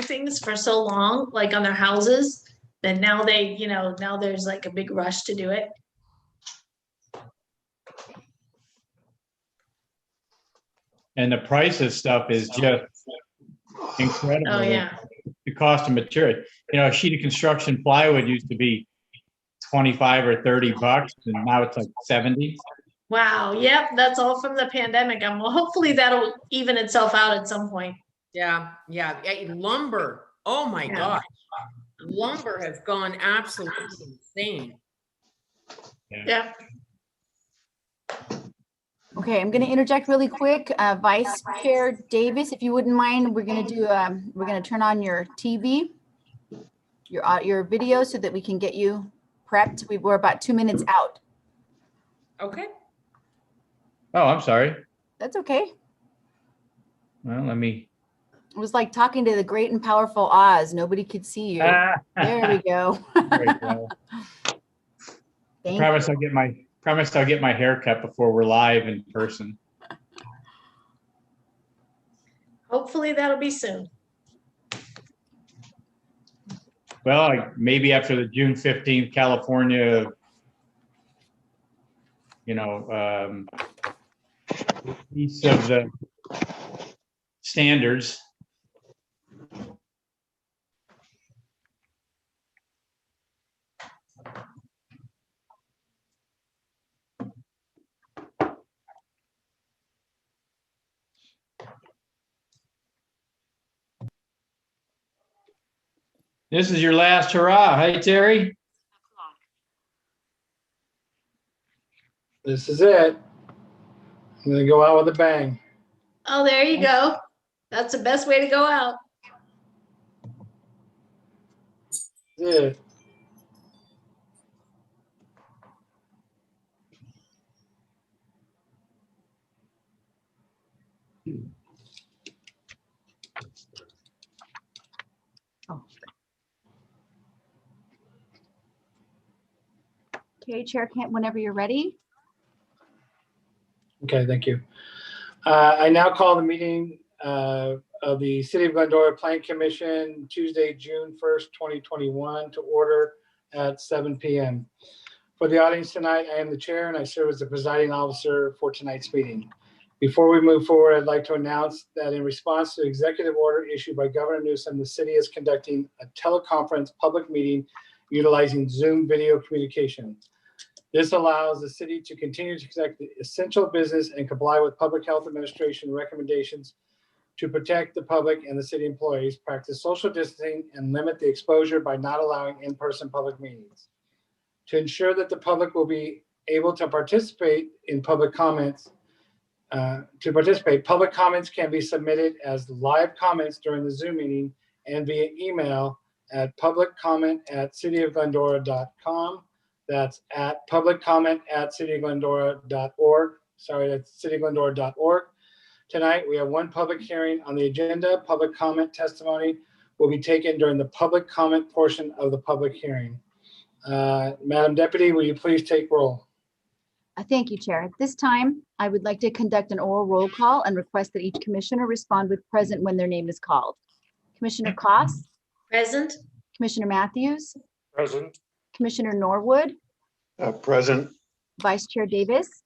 things for so long, like on their houses, that now they, now there's like a big rush to do it. And the price of stuff is just incredible. Oh, yeah. The cost of material. A sheet of construction plywood used to be 25 or 30 bucks, and now it's like 70. Wow. Yep. That's all from the pandemic. Well, hopefully that'll even itself out at some point. Yeah. Lumber. Oh my God. Lumber has gone absolutely insane. Yeah. Okay, I'm going to interject really quick. Vice Chair Davis, if you wouldn't mind, we're going to do, we're going to turn on your TV, your video, so that we can get you prepped. We're about 2 minutes out. Okay. Oh, I'm sorry. That's okay. Well, let me. It was like talking to the great and powerful Oz. Nobody could see you. There we go. I promise I'll get my hair cut before we're live in person. Hopefully that'll be soon. Well, maybe after the June 15th California, piece of the standards. This is your last hurrah. Hey, Terry. This is it. I'm going to go out with a bang. Oh, there you go. That's the best way to go out. This is it. Okay, Chair Kent, whenever you're ready. Okay, thank you. I now call the meeting of the City of Glendora Plan Commission Tuesday, June 1st, 2021 to order at 7 p.m. For the audience tonight, I am the chair and I serve as the presiding officer for tonight's meeting. Before we move forward, I'd like to announce that in response to the executive order issued by Governor Newsom, the city is conducting a teleconference public meeting utilizing Zoom video communication. This allows the city to continue to conduct the essential business and comply with public health administration recommendations to protect the public and the city employees, practice social distancing, and limit the exposure by not allowing in-person public meetings. To ensure that the public will be able to participate in public comments, public comments can be submitted as live comments during the Zoom meeting and via email at publiccomment@cityofglendora.com. That's at publiccomment@cityofglendora.org. Sorry, that's cityofglendora.org. Tonight, we have one public hearing on the agenda. Public comment testimony will be taken during the public comment portion of the public hearing. Madam Deputy, will you please take roll? Thank you, Chair. At this time, I would like to conduct an oral roll call and request that each commissioner respond with present when their name is called. Commissioner Koss? Present. Commissioner Matthews? Present. Commissioner Norwood? Present. Vice Chair Davis?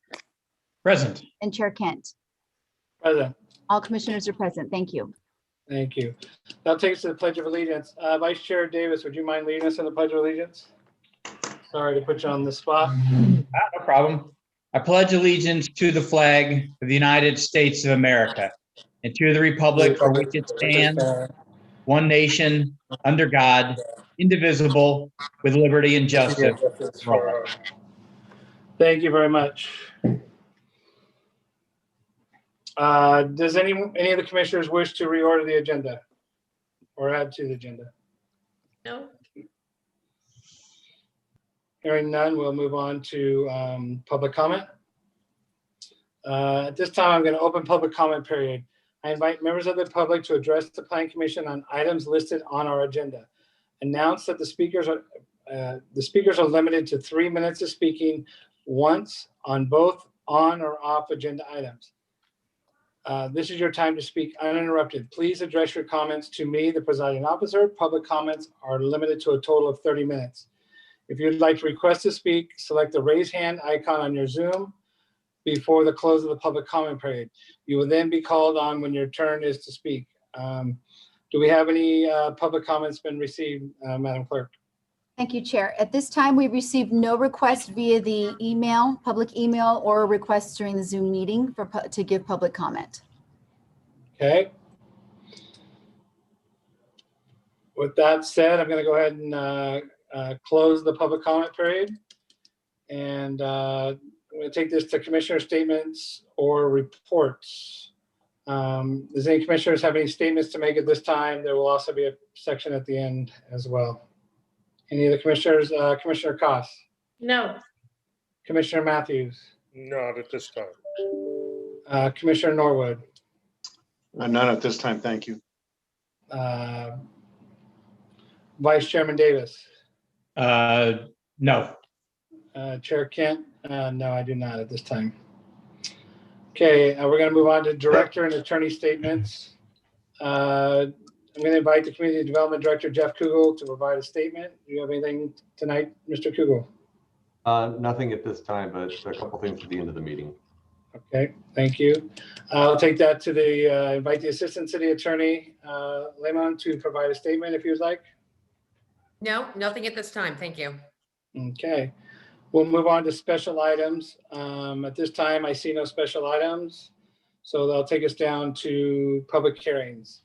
Present. And Chair Kent? Present. All commissioners are present. Thank you. Thank you. That'll take us to the Pledge of Allegiance. Vice Chair Davis, would you mind leading us in the Pledge of Allegiance? Sorry to put you on the spot. No problem. I pledge allegiance to the flag of the United States of America and to the republic for which it stands, one nation, under God, indivisible, with liberty and justice for all. Thank you very much. Does any of the commissioners wish to reorder the agenda or add to the agenda? No. Hearing none, we'll move on to public comment. At this time, I'm going to open public comment period. I invite members of the public to address the Plan Commission on items listed on our agenda. Announce that the speakers are limited to 3 minutes of speaking once on both on or off agenda items. This is your time to speak uninterrupted. Please address your comments to me, the presiding officer. Public comments are limited to a total of 30 minutes. If you'd like to request to speak, select the raise hand icon on your Zoom before the close of the public comment period. You will then be called on when your turn is to speak. Do we have any public comments been received, Madam Clerk? Thank you, Chair. At this time, we received no requests via the email, public email, or requests during the Zoom meeting to give public comment. Okay. With that said, I'm going to go ahead and close the public comment period. And I'm going to take this to commissioner statements or reports. Does any commissioners have any statements to make at this time? There will also be a section at the end as well. Any of the commissioners? Commissioner Koss? No. Commissioner Matthews? Not at this time. Commissioner Norwood? None at this time, thank you. Vice Chairman Davis? No. Chair Kent? No, I do not at this time. Okay, we're going to move on to director and attorney statements. I'm going to invite the Community Development Director, Jeff Kugel, to provide a statement. Do you have anything tonight, Mr. Kugel? Nothing at this time, but a couple things at the end of the meeting. Okay, thank you. I'll take that to the, invite the Assistant City Attorney, Lemon, to provide a statement if you would like. No, nothing at this time. Thank you. Okay, we'll move on to special items. At this time, I see no special items. So that'll take us down to public hearings.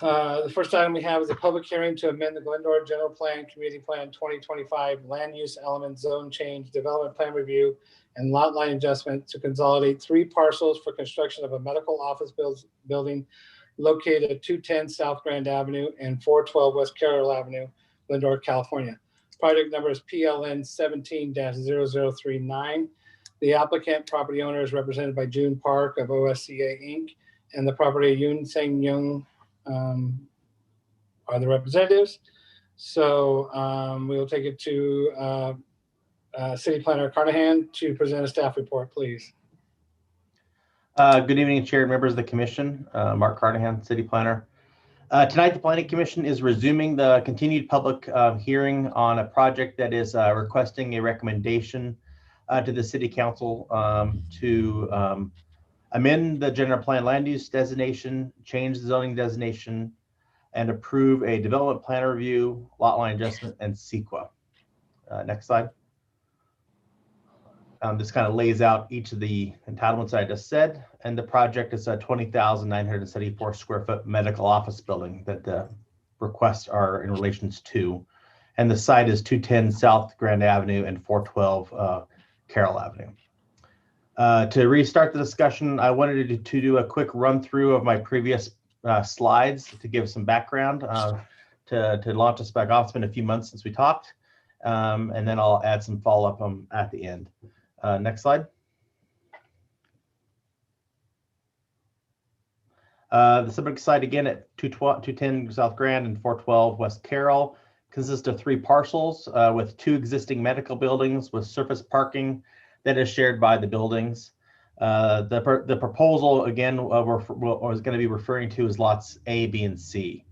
The first item we have is a public hearing to amend the Glendora General Plan, Community Plan 2025, Land Use Element Zone Change, Development Plan Review, and Lot Line Adjustment to consolidate 3 parcels for construction of a medical office building located at 210 South Grand Avenue and 412 West Carroll Avenue, Glendora, California. Project number is PLN 17-0039. The applicant property owner is represented by June Park of OSCA Inc. and the property Yoon Sang Young are the representatives. So we will take it to City Planner Carnahan to present a staff report, please. Good evening, Chair and members of the Commission. Mark Carnahan, City Planner. Tonight, the Planning Commission is resuming the continued public hearing on a project that is requesting a recommendation to the City Council to amend the general plan land use designation, change the zoning designation, and approve a development plan review, lot line adjustment, and CEQA. Next slide. This kind of lays out each of the entitlements I just said, and the project is a 20,974 square foot medical office building that the requests are in relations to, and the site is 210 South Grand Avenue and 412 Carroll Avenue. To restart the discussion, I wanted to do a quick run through of my previous slides to give some background to launch us back off. It's been a few months since we talked, and then I'll add some follow-up at the end. Next slide. The subject site again at 210 South Grand and 412 West Carroll consists of 3 parcels with 2 existing medical buildings with surface parking that is shared by the buildings. The proposal again was going to be referring to as lots A, B, and C,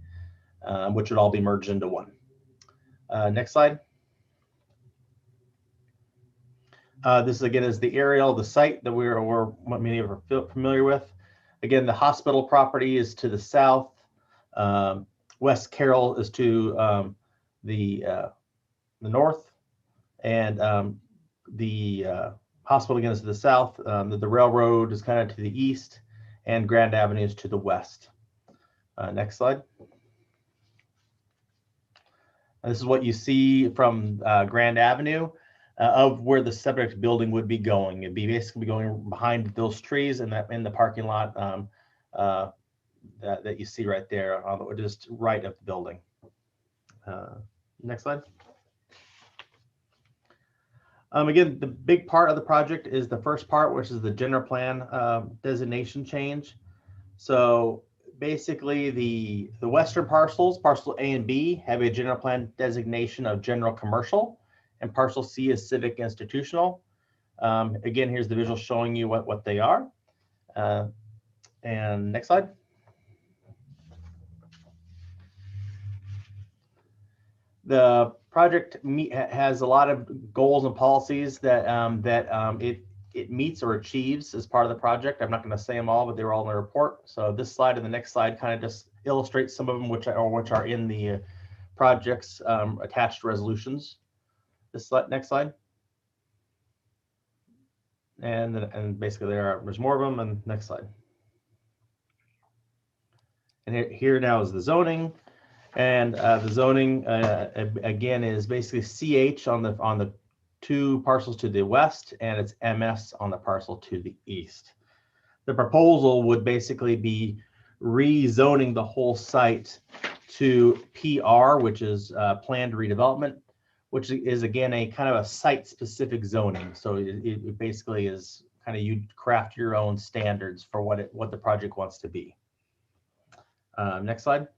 which would all be merged into one. Next slide. This again is the aerial, the site that what many of are familiar with. Again, the hospital property is to the south. West Carroll is to the north, and the hospital again is to the south. The railroad is kind of to the east, and Grand Avenue is to the west. Next slide. This is what you see from Grand Avenue. Of where the subject building would be going. It'd be basically going behind those trees in the parking lot that you see right there, just right of the building. Next slide. Again, the big part of the project is the first part, which is the general plan designation change. So basically the western parcels, parcel A and B, have a general plan designation of general commercial, and parcel C is civic institutional. Again, here's the visual showing you what they are. And next slide. The project has a lot of goals and policies that it meets or achieves as part of the project. I'm not going to say them all, but they're all in the report. So this slide and the next slide kind of just illustrates some of them, which are in the project's attached resolutions. This next slide. And basically there's more of them. And next slide. And here now is the zoning. And the zoning again is basically CH on the two parcels to the west, and it's MS on the parcel to the east. The proposal would basically be rezoning the whole site to PR, which is planned redevelopment, which is again a kind of a site-specific zoning. So it basically is kind of you craft your own standards for what the project wants to be. Next slide.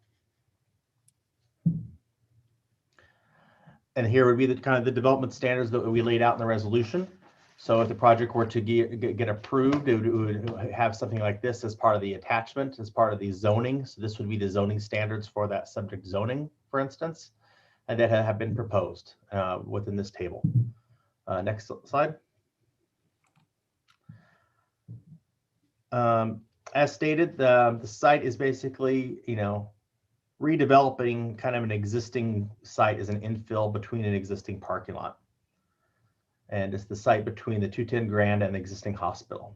And here would be the kind of the development standards that we laid out in the resolution. So if the project were to get approved, it would have something like this as part of the attachment, as part of the zoning. So this would be the zoning standards for that subject zoning, for instance, and that have been proposed within this table. Next slide. As stated, the site is basically, redeveloping kind of an existing site as an infill between an existing parking lot. And it's the site between the 210 Grand and the existing hospital.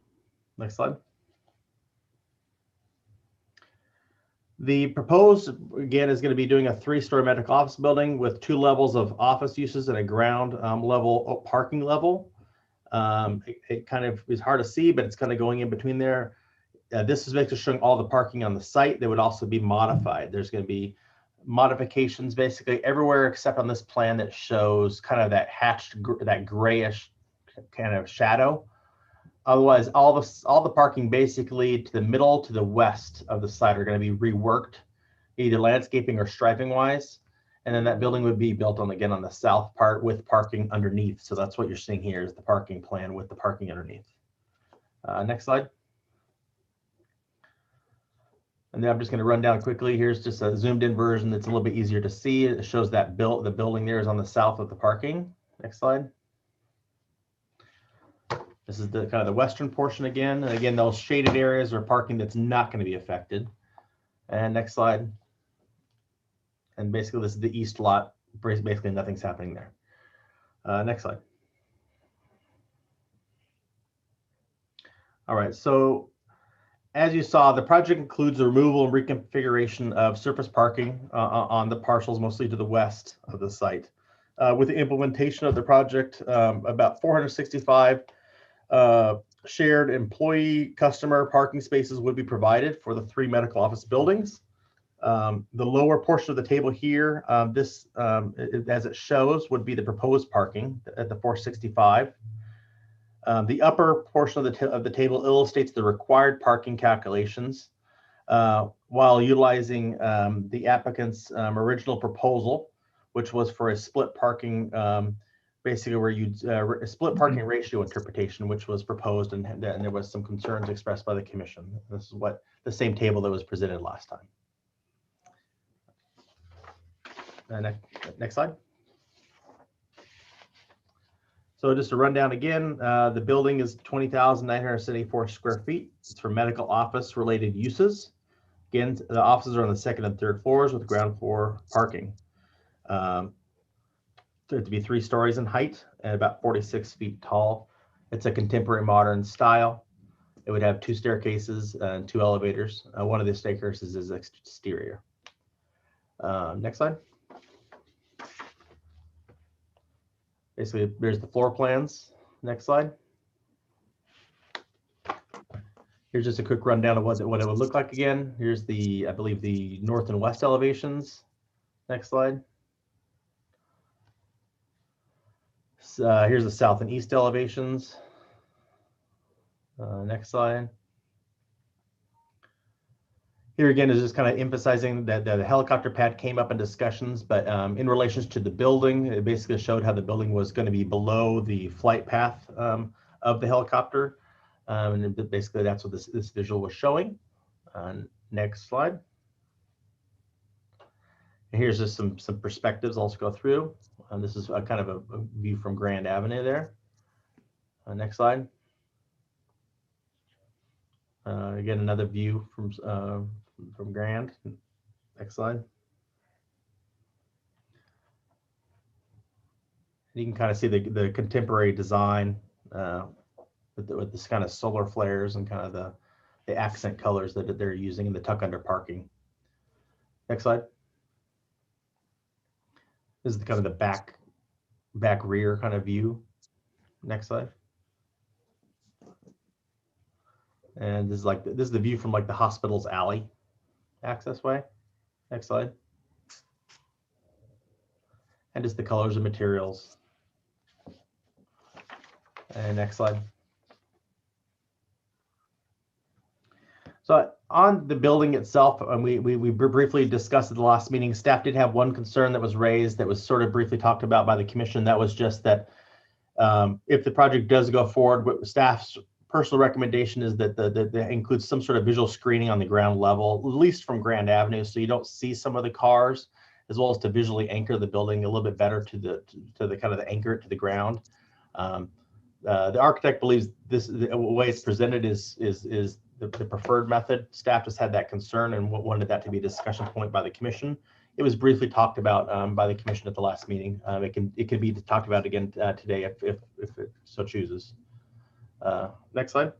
Next slide. The proposed, again, is going to be doing a 3-story medical office building with 2 levels of office uses and a ground level parking level. It kind of is hard to see, but it's kind of going in between there. This is basically showing all the parking on the site. They would also be modified. There's going to be modifications basically everywhere except on this plan that shows kind of that that grayish kind of shadow. Otherwise, all the parking basically to the middle to the west of the site are going to be reworked, either landscaping or striping wise. And then that building would be built on, again, on the south part with parking underneath. So that's what you're seeing here is the parking plan with the parking underneath. Next slide. And then I'm just going to run down quickly. Here's just a zoomed in version that's a little bit easier to see. It shows that the building there is on the south of the parking. Next slide. This is the kind of the western portion again. And again, those shaded areas are parking that's not going to be affected. And next slide. And basically this is the east lot. Basically nothing's happening there. Next slide. All right, so as you saw, the project includes the removal and reconfiguration of surface parking on the parcels, mostly to the west of the site. With the implementation of the project, about 465 shared employee customer parking spaces would be provided for the 3 medical office buildings. The lower portion of the table here, this, as it shows, would be the proposed parking at the 465. The upper portion of the table illustrates the required parking calculations while utilizing the applicant's original proposal, which was for a split parking, basically where you a split parking ratio interpretation, which was proposed, and there was some concerns expressed by the commission. This is what the same table that was presented last time. Next slide. So just to run down again, the building is 20,974 square feet. It's for medical office related uses. Again, the offices are on the 2nd and 3rd floors with ground floor parking. To be 3 stories in height and about 46 feet tall. It's a contemporary modern style. It would have 2 staircases and 2 elevators. One of the staircases is exterior. Next slide. Basically, there's the floor plans. Next slide. Here's just a quick rundown of what it would look like again. Here's the, I believe, the north and west elevations. Next slide. Here's the south and east elevations. Next slide. Here again is just kind of emphasizing that the helicopter pad came up in discussions, but in relation to the building, it basically showed how the building was going to be below the flight path of the helicopter. And basically that's what this visual was showing. Next slide. And here's just some perspectives I'll go through. This is a kind of a view from Grand Avenue there. Next slide. Again, another view from Grand. Next slide. You can kind of see the contemporary design with this kind of solar flares and kind of the accent colors that they're using in the tuck under parking. Next slide. This is kind of the back rear kind of view. Next slide. And this is the view from like the hospital's alley access way. Next slide. And just the colors and materials. And next slide. So on the building itself, and we briefly discussed at the last meeting, staff did have one concern that was raised that was sort of briefly talked about by the commission. That was just that if the project does go forward, what staff's personal recommendation is that that includes some sort of visual screening on the ground level, at least from Grand Avenue, so you don't see some of the cars, as well as to visually anchor the building a little bit better to the kind of the anchor it to the ground. The architect believes the way it's presented is the preferred method. Staff just had that concern and wanted that to be a discussion point by the commission. It was briefly talked about by the commission at the last meeting. It can be talked about again today if it so chooses. Next slide.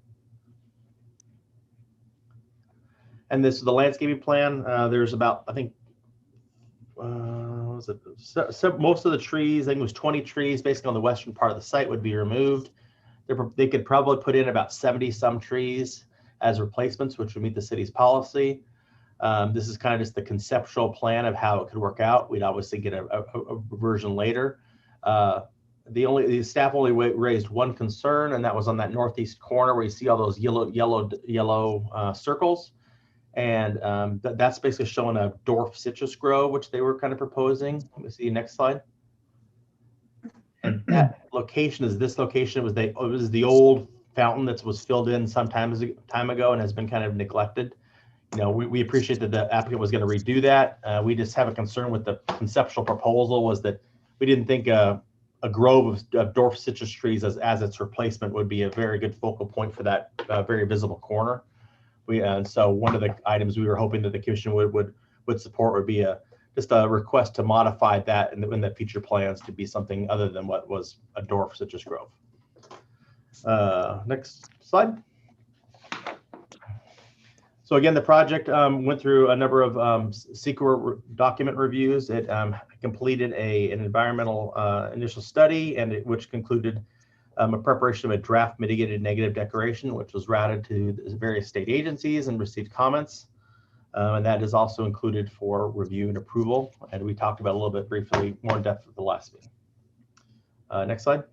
And this is the landscaping plan. There's about, I think, most of the trees, I think it was 20 trees basically on the western part of the site would be removed. They could probably put in about 70 some trees as replacements, which would meet the city's policy. This is kind of just the conceptual plan of how it could work out. We'd obviously get a version later. The staff only raised one concern, and that was on that northeast corner where you see all those yellow circles. And that's basically showing a dwarf citrus grove, which they were kind of proposing. Let me see next slide. And that location is this location. It was the old fountain that was filled in some time ago and has been kind of neglected. You know, we appreciate that the applicant was going to redo that. We just have a concern with the conceptual proposal was that we didn't think a grove of dwarf citrus trees as its replacement would be a very good focal point for that very visible corner. And so one of the items we were hoping that the commission would support would be just a request to modify that in the future plans to be something other than what was a dwarf citrus grove. Next slide. So again, the project went through a number of CEQA document reviews. It completed an environmental initial study, which concluded a preparation of a draft mitigated negative declaration, which was routed to the various state agencies and received comments. And that is also included for review and approval. And we talked about a little bit briefly more in depth at the last meeting. Next slide.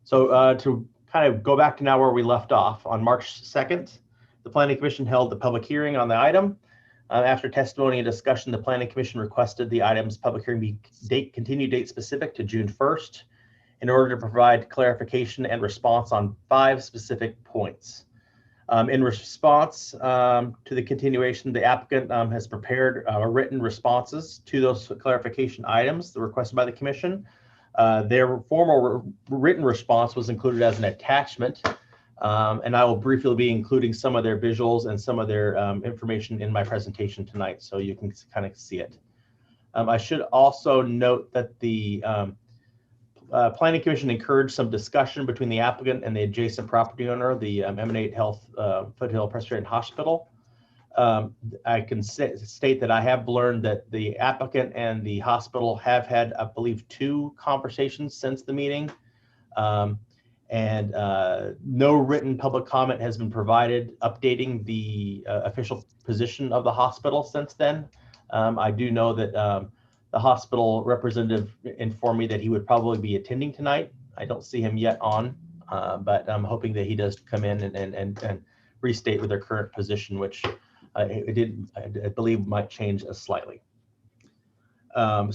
So to kind of go back to now where we left off, on March 2nd, the Planning Commission held the public hearing on the item. After testimony and discussion, the Planning Commission requested the item's public hearing be continue date specific to June 1st in order to provide clarification and response on 5 specific points. In response to the continuation, the applicant has prepared written responses to those clarification items requested by the commission. Their formal written response was included as an attachment, and I will briefly be including some of their visuals and some of their information in my presentation tonight, so you can kind of see it. I should also note that the Planning Commission encouraged some discussion between the applicant and the adjacent property owner, the Emanate Health Foothill Presbyterian Hospital. I can state that I have learned that the applicant and the hospital have had, I believe, 2 conversations since the meeting, and no written public comment has been provided updating the official position of the hospital since then. I do know that the hospital representative informed me that he would probably be attending tonight. I don't see him yet on, but I'm hoping that he does come in and restate with their current position, which I believe might change slightly. In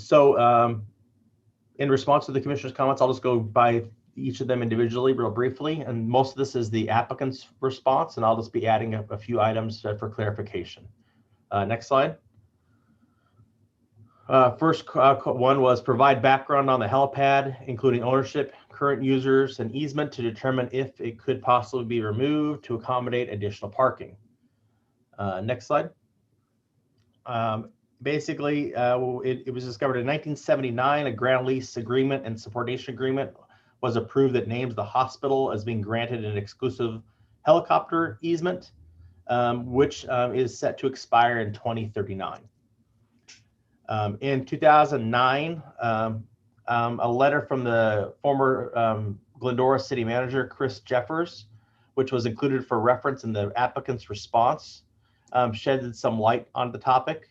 response to the commissioner's comments, I'll just go by each of them individually real briefly, and most of this is the applicant's response, and I'll just be adding a few items for clarification. Next slide. First one was provide background on the helipad, including ownership, current users, and easement to determine if it could possibly be removed to accommodate additional parking. Next slide. Basically, it was discovered in 1979, a ground lease agreement and subordination agreement was approved that names the hospital as being granted an exclusive helicopter easement, which is set to expire in 2039. In 2009, a letter from the former Glendora city manager, Chris Jeffers, which was included for reference in the applicant's response, shedded some light on the topic.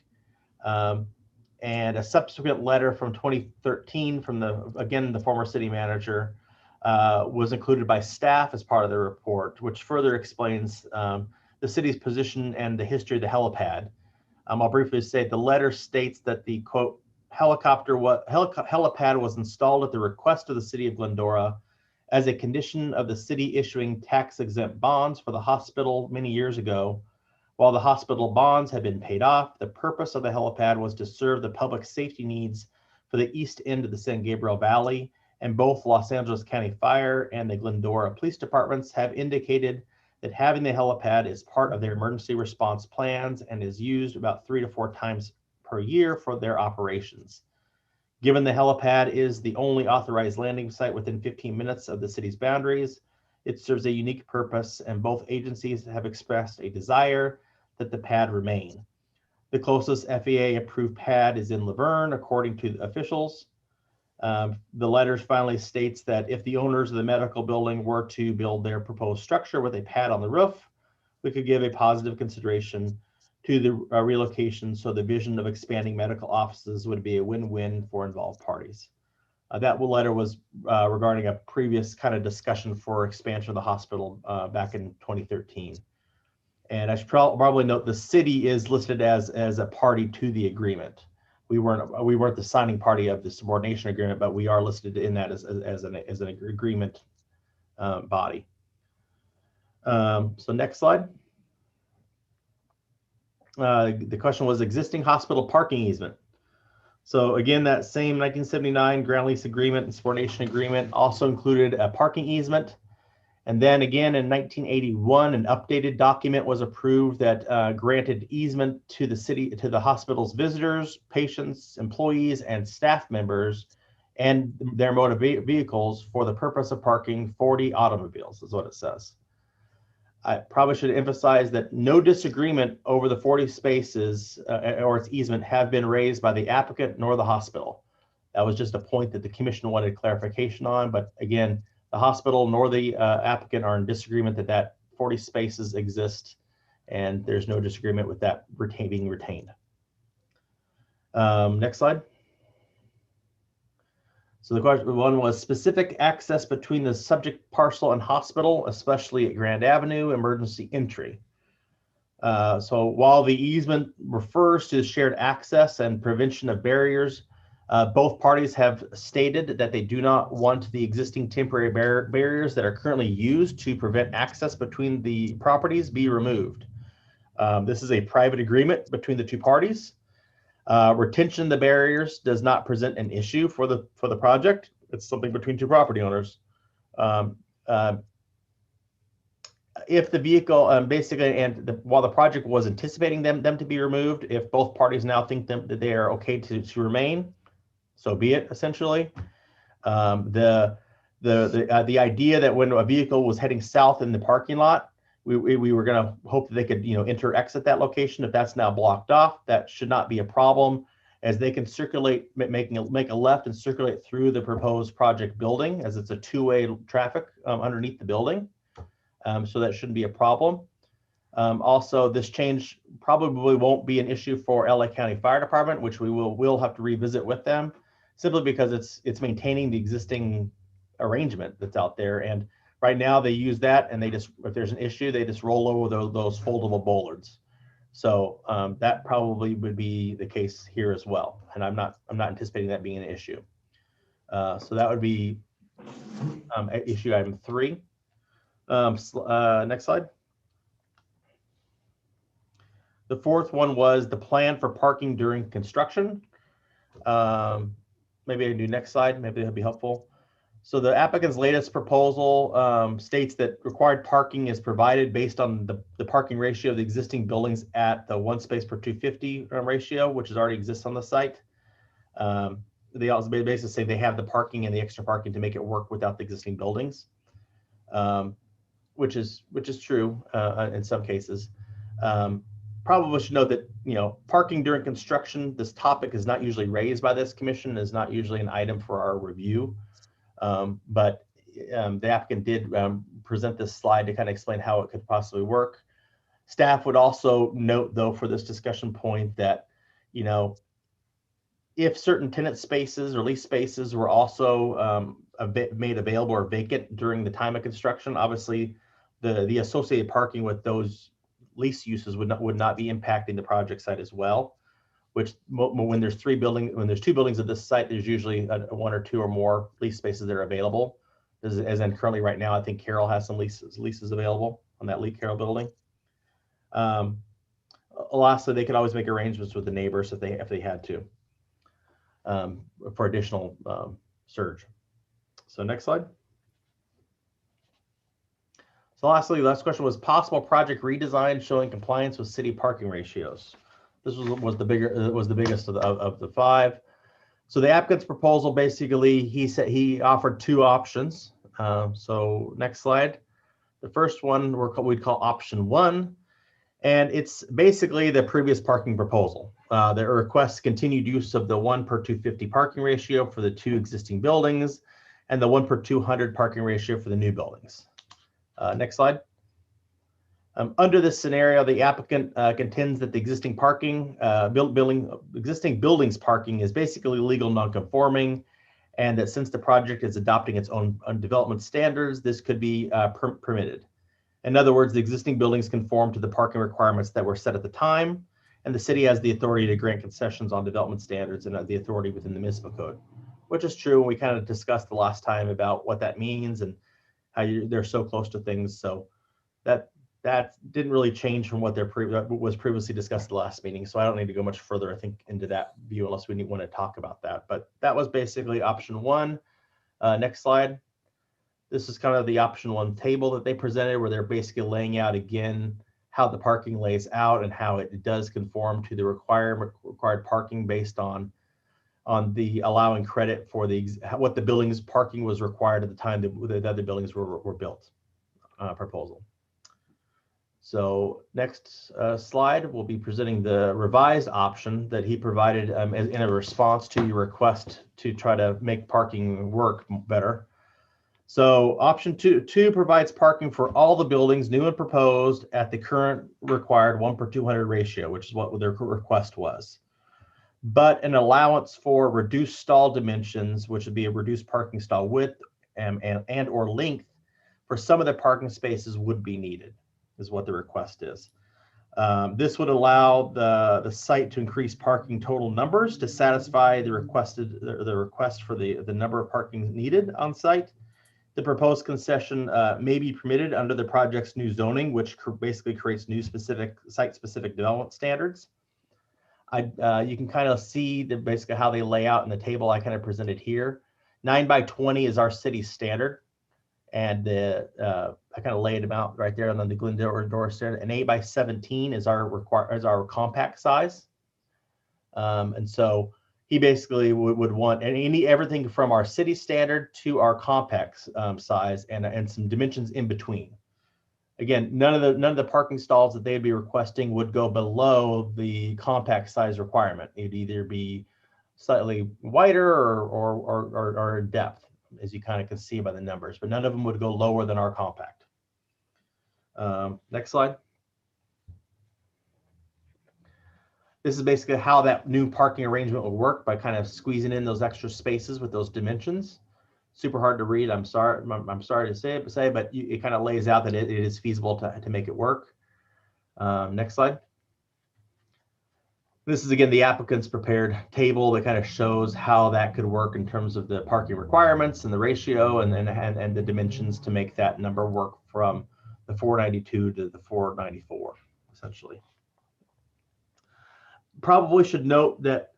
And a subsequent letter from 2013 from the former city manager was included by staff as part of the report, which further explains the city's position and the history of the helipad. I'll briefly say the letter states that the quote helipad was installed at the request of the city of Glendora as a condition of the city issuing tax-exempt bonds for the hospital many years ago. While the hospital bonds had been paid off, the purpose of the helipad was to serve the public safety needs for the east end of the San Gabriel Valley, and both Los Angeles County Fire and the Glendora Police Departments have indicated that having the helipad is part of their emergency response plans and is used about 3 to 4 times per year for their operations. Given the helipad is the only authorized landing site within 15 minutes of the city's boundaries, it serves a unique purpose, and both agencies have expressed a desire that the pad remain. The closest FAA-approved pad is in Laverne, according to the officials. The letter finally states that if the owners of the medical building were to build their proposed structure with a pad on the roof, we could give a positive consideration to the relocation, so the vision of expanding medical offices would be a win-win for involved parties. That letter was regarding a previous kind of discussion for expansion of the hospital back in 2013. And I should probably note the city is listed as a party to the agreement. We weren't the signing party of the subordination agreement, but we are listed in that as an agreement body. So next slide. The question was existing hospital parking easement. So again, that same 1979 ground lease agreement and subordination agreement also included a parking easement. And then again, in 1981, an updated document was approved that granted easement to the hospital's visitors, patients, employees, and staff members, and their motor vehicles for the purpose of parking 40 automobiles, is what it says. I probably should emphasize that no disagreement over the 40 spaces or its easement have been raised by the applicant nor the hospital. That was just a point that the commission wanted clarification on, but again, the hospital nor the applicant are in disagreement that 40 spaces exist, and there's no disagreement with that being retained. Next slide. So the question one was specific access between the subject parcel and hospital, especially at Grand Avenue, emergency entry. So while the easement refers to shared access and prevention of barriers, both parties have stated that they do not want the existing temporary barriers that are currently used to prevent access between the properties be removed. This is a private agreement between the two parties. Retention of the barriers does not present an issue for the project. It's something between two property owners. If the vehicle basically, while the project was anticipating them to be removed, if both parties now think that they are okay to remain, so be it. Essentially, the idea that when a vehicle was heading south in the parking lot, we were going to hope that they could enter or exit that location. If that's now blocked off, that should not be a problem, as they can circulate, make a left and circulate through the proposed project building, as it's a two-way traffic underneath the building. So that shouldn't be a problem. Also, this change probably won't be an issue for LA County Fire Department, which we'll have to revisit with them, simply because it's maintaining the existing arrangement that's out there. And right now they use that, and if there's an issue, they just roll over those foldable bollards. So that probably would be the case here as well. And I'm not anticipating that being an issue. So that would be Issue item 3. Next slide. The fourth one was the plan for parking during construction. Maybe I can do next slide. Maybe that'd be helpful. So the applicant's latest proposal states that required parking is provided based on the parking ratio of the existing buildings at the 1 space per 250 ratio, which already exists on the site. They also basically say they have the parking and the extra parking to make it work without the existing buildings, which is true in some cases. Probably should note that, parking during construction, this topic is not usually raised by this commission, is not usually an item for our review. But the applicant did present this slide to kind of explain how it could possibly work. Staff would also note, though, for this discussion point that, if certain tenant spaces or lease spaces were also made available or vacant during the time of construction, obviously the associated parking with those lease uses would not be impacting the project site as well. Which when there's two buildings at this site, there's usually 1 or 2 or more lease spaces that are available. As in currently right now, I think Carroll has some leases available on that Carroll building. Lastly, they could always make arrangements with the neighbors if they had to for additional surge. So next slide. So lastly, last question was possible project redesign showing compliance with city parking ratios. This was the biggest of the 5. So the applicant's proposal, basically, he offered 2 options. So next slide. The first one we'd call option 1, and it's basically the previous parking proposal. The requests continued use of the 1 per 250 parking ratio for the 2 existing buildings, and the 1 per 200 parking ratio for the new buildings. Next slide. Under this scenario, the applicant contends that the existing existing buildings parking is basically legal non-conforming, and that since the project is adopting its own development standards, this could be permitted. In other words, the existing buildings conform to the parking requirements that were set at the time, and the city has the authority to grant concessions on development standards and the authority within the municipal code, which is true. And we kind of discussed the last time about what that means and how they're so close to things. So that didn't really change from what was previously discussed at the last meeting. So I don't need to go much further, I think, into that view unless we want to talk about that. But that was basically option 1. Next slide. This is kind of the option 1 table that they presented, where they're basically laying out again how the parking lays out and how it does conform to the required parking based on the allowing credit for what the building's parking was required at the time that the other buildings were built proposal. So next slide, we'll be presenting the revised option that he provided in a response to your request to try to make parking work better. So option 2 provides parking for all the buildings, new and proposed, at the current required 1 per 200 ratio, which is what their request was. But an allowance for reduced stall dimensions, which would be a reduced parking stall width and or length for some of the parking spaces would be needed, is what the request is. This would allow the site to increase parking total numbers to satisfy the request for the number of parking needed on site. The proposed concession may be permitted under the project's new zoning, which basically creates new site-specific development standards. You can kind of see basically how they lay out in the table I kind of presented here. 9 by 20 is our city standard, and I kind of laid them out right there on the Glendora standard. And 8 by 17 is our compact size, and so he basically would want everything from our city standard to our compact size and some dimensions in between. Again, none of the parking stalls that they'd be requesting would go below the compact size requirement. It'd either be slightly wider or in depth, as you kind of can see by the numbers, but none of them would go lower than our compact. Next slide. This is basically how that new parking arrangement will work, by kind of squeezing in those extra spaces with those dimensions. Super hard to read. I'm sorry to say, but it kind of lays out that it is feasible to make it work. Next slide. This is again the applicant's prepared table that kind of shows how that could work in terms of the parking requirements and the ratio and the dimensions to make that number work from the 492 to the 494, essentially. Probably should note that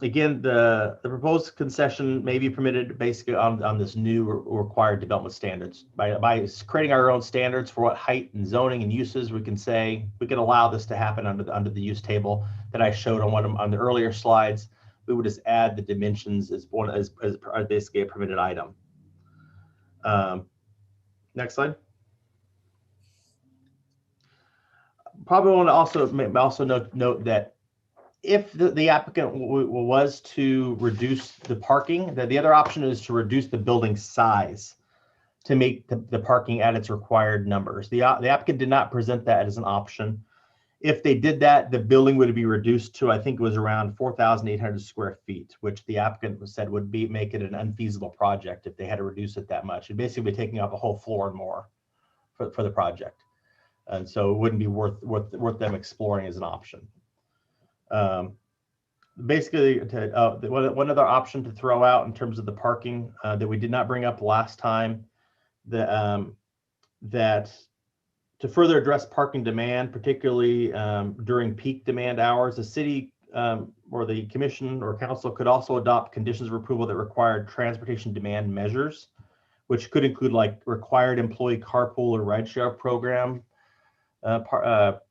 again, the proposed concession may be permitted basically on this new required development standards. By creating our own standards for what height and zoning and uses, we can say we can allow this to happen under the use table that I showed on the earlier slides. We would just add the dimensions as basically a permitted item. Next slide. Probably want to also note that if the applicant was to reduce the parking, the other option is to reduce the building size to make the parking at its required numbers. The applicant did not present that as an option. If they did that, the building would be reduced to, I think it was around 4,800 square feet, which the applicant said would make it an unfeasible project if they had to reduce it that much. It'd basically be taking up a whole floor and more for the project. And so it wouldn't be worth them exploring as an option. Basically, one other option to throw out in terms of the parking that we did not bring up last time, that to further address parking demand, particularly during peak demand hours, the city or the commission or council could also adopt conditions of approval that required transportation demand measures, which could include like required employee carpool or rideshare program,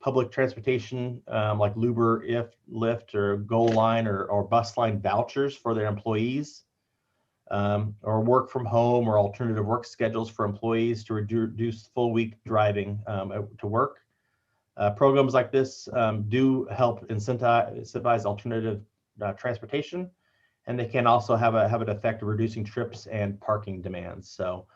public transportation like Uber, Lyft, or Goal Line or Bus Line vouchers for their employees, or work from home or alternative work schedules for employees to reduce full week driving to work. Programs like this do help incentivize alternative transportation, and they can also have an effect of reducing trips and parking demands. So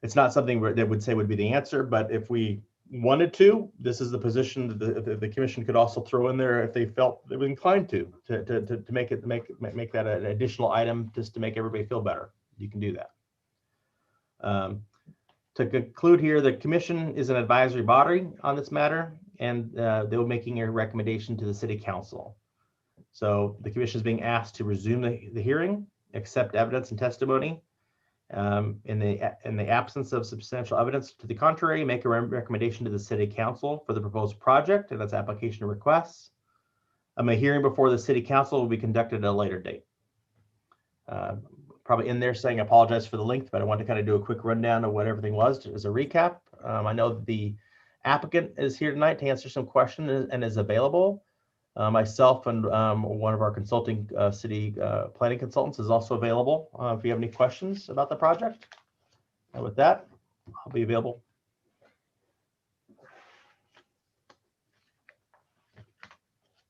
it's not something that would say would be the answer, but if we wanted to, this is the position that the commission could also throw in there if they felt they were inclined to make that an additional item just to make everybody feel better. You can do that. To conclude here, the commission is an advisory body on this matter, and they're making a recommendation to the city council. So the commission is being asked to resume the hearing, accept evidence and testimony. In the absence of substantial evidence to the contrary, make a recommendation to the city council for the proposed project and its application and requests. A hearing before the city council will be conducted at a later date. Probably in there saying, I apologize for the length, but I want to kind of do a quick rundown of what everything was as a recap. I know that the applicant is here tonight to answer some questions and is available. Myself and one of our consulting city planning consultants is also available if you have any questions about the project. And with that, I'll be available.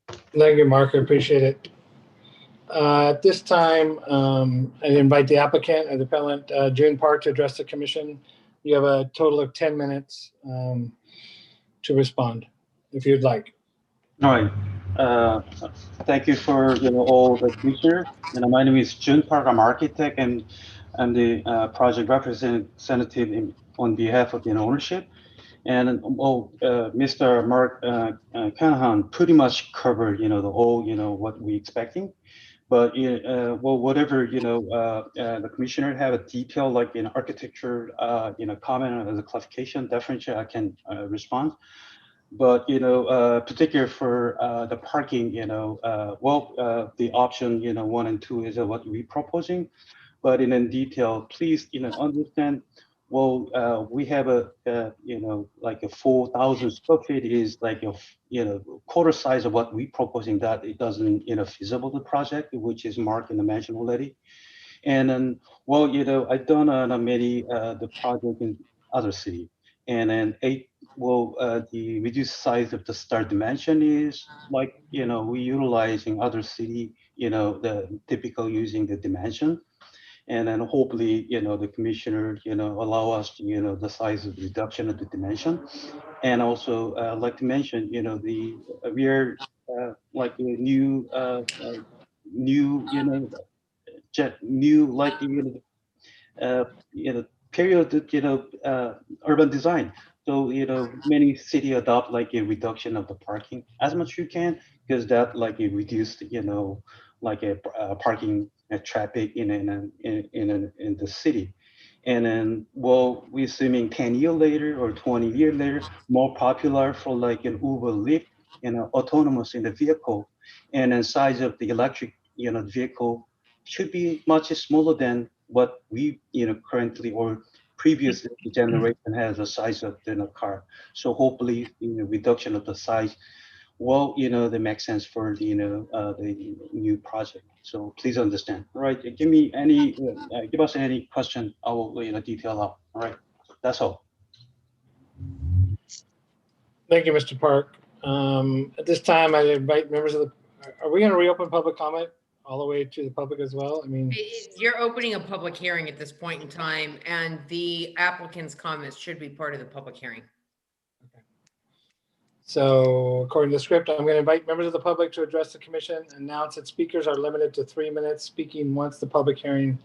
Thank you, Mark. I appreciate it. At this time, I invite the applicant and the appellant, June Park, to address the commission. You have a total of 10 minutes to respond, if you'd like. All right. Thank you for all the commissioners. My name is Jun Park. I'm architect, and I'm the project representative on behalf of ownership. And Mr. Mark Canahan pretty much covered the whole what we expecting. But whatever the commissioner have a detail like architecture comment or the clarification, definitely I can respond. But particular for the parking, the option 1 and 2 is what we proposing. But in detail, please understand. Well, we have like a 4,000 square feet is like a quarter size of what we proposing, that it doesn't feasible the project, which is Mark and mentioned already. And then I've done many the project in other city, and then the reduced size of the star dimension is like we utilizing other city the typical using the dimension. And then hopefully, the commissioner, allow us to, the size of the reduction of the dimension. And also, I'd like to mention, we are like a new, like, period, urban design. So, many city adopt like a reduction of the parking as much you can, because that like it reduced, like a parking traffic in the city. And then, well, we assuming 10 years later or 20 years later, more popular for like an Uber Lyft, autonomous in the vehicle, and then size of the electric, vehicle should be much smaller than what we, currently or previous generation has a size of a car. So hopefully, reduction of the size, well, that makes sense for the new project. So please understand. All right, give us any question. I will detail out. All right, that's all. Thank you, Mr. Park. At this time, I invite members of the, are we going to reopen public comment all the way to the public as well? I mean, You're opening a public hearing at this point in time, and the applicant's comments should be part of the public hearing. so according to the script, I'm going to invite members of the public to address the commission, announce that speakers are limited to 3 minutes speaking once the public hearing,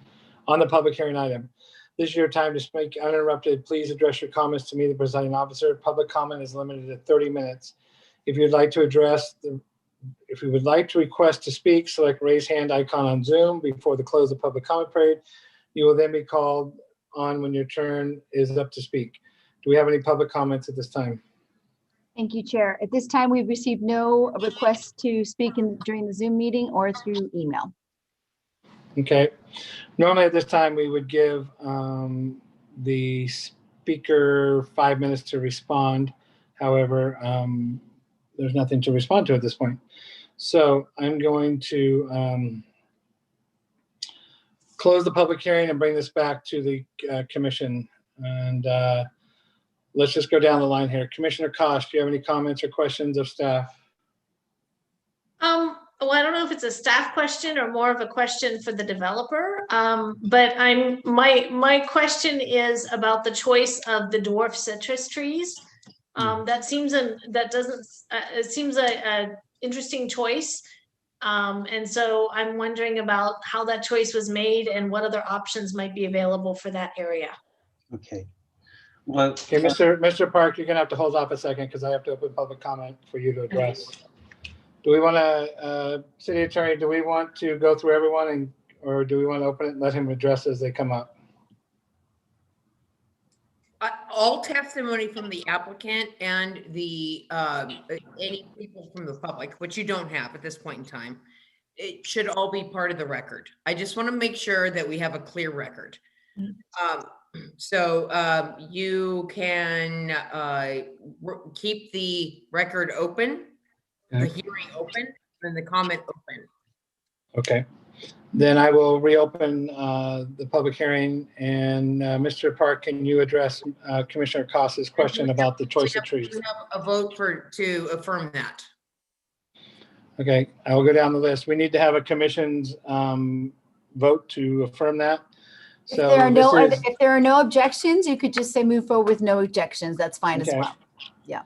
on the public hearing item. This is your time to speak uninterrupted. Please address your comments to me, the presiding officer. Public comment is limited to 30 minutes. If you would like to request to speak, select raise hand icon on Zoom before the close of public comment period. You will then be called on when your turn is up to speak. Do we have any public comments at this time? Thank you, Chair. At this time, we've received no requests to speak during the Zoom meeting or through email. Okay. Normally at this time, we would give the speaker 5 minutes to respond. However, there's nothing to respond to at this point. So I'm going to close the public hearing and bring this back to the commission. And let's just go down the line here. Commissioner Kosh, do you have any comments or questions of staff? Well, I don't know if it's a staff question or more of a question for the developer. But my question is about the choice of the dwarf citrus trees. It seems a interesting choice. And so I'm wondering about how that choice was made and what other options might be available for that area. Okay. Well, Okay, Mr. Park, you're gonna have to hold off a second because I have to open public comment for you to address. Do we want to, city attorney, do we want to go through everyone or do we want to open it and let him address as they come up? All testimony from the applicant and the any people from the public, which you don't have at this point in time, it should all be part of the record. I just want to make sure that we have a clear record. So you can keep the record open, the hearing open, and the comment open. Okay, then I will reopen the public hearing. And Mr. Park, can you address Commissioner Koss's question about the choice of trees? We have a vote to affirm that. Okay, I will go down the list. We need to have a commission's vote to affirm that. So if there are no objections, you could just say move forward with no objections. That's fine as well. Yeah.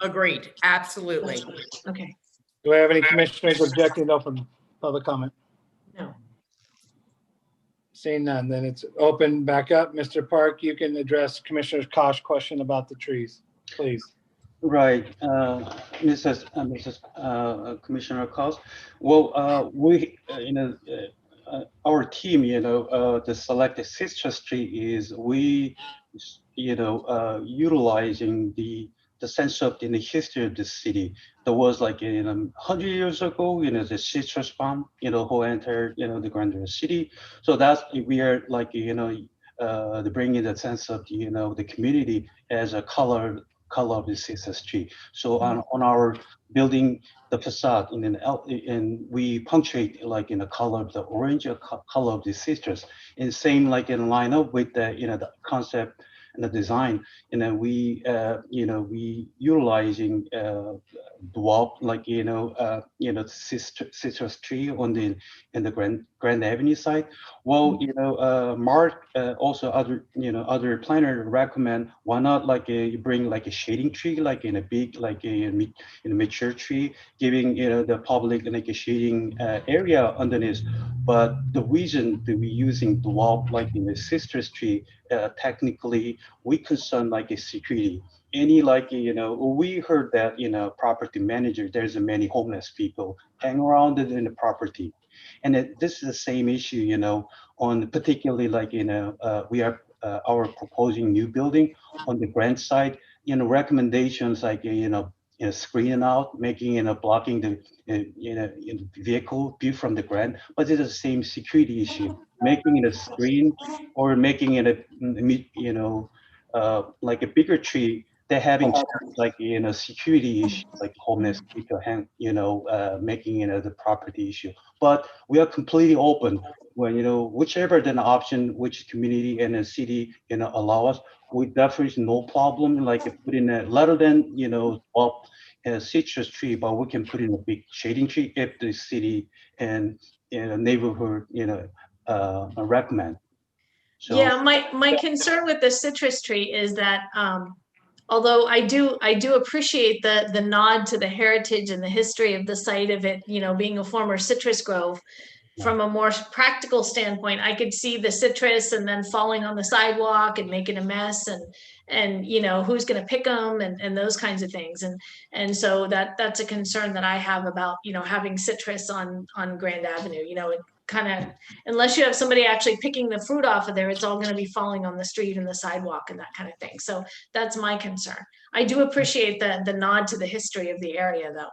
Agreed. Absolutely. Okay. Do I have any commissioners objecting to open public comment? No. Seeing none, then it's open back up. Mr. Park, you can address Commissioner Kosh's question about the trees, please. Right, Mrs. Commissioner Koss. Well, we, our team, the selected citrus tree is utilizing the sense of in the history of the city. There was like 100 years ago, the citrus palm, who entered, the grandeur city. So that's, we are like, bringing the sense of, the community as a color of the citrus tree. So on our building, the facade, and we punctuate like in the color of the orange, color of the citrus, and same like in line up with the, the concept and the design. And then we, we utilizing dwarf, like, citrus tree on the Grand Avenue side. Well, Mark, also other planner recommend, why not like you bring like a shading tree, like in a big, like in a mature tree, giving, the public like a shading area underneath. But the reason that we're using dwarf, like in a citrus tree, technically we concern like a security. any like, we heard that, property manager, there's many homeless people hang around in the property. And this is the same issue, on particularly like, we are our proposing new building on the grant side, recommendations like, screening out, making, blocking the, vehicle view from the grant, but it's the same security issue, making it a screen or making it a, like a bigger tree. They're having like, security issues, like homeless people, making it the property issue. But we are completely open when, whichever the option, which community and the city, allow us, we definitely no problem, like put in a, rather than, up a citrus tree, but we can put in a big shading tree if the city and, neighborhood, recommend. So, Yeah, my concern with the citrus tree is that although I do appreciate the nod to the heritage and the history of the site of it, being a former citrus grove, from a more practical standpoint, I could see the citrus and then falling on the sidewalk and making a mess, and who's going to pick them, and those kinds of things, and so that's a concern that I have about having citrus on Grand Avenue. It kind of, unless you have somebody actually picking the fruit off of there, it's all going to be falling on the street and the sidewalk and that kind of thing. So that's my concern. I do appreciate the nod to the history of the area, though.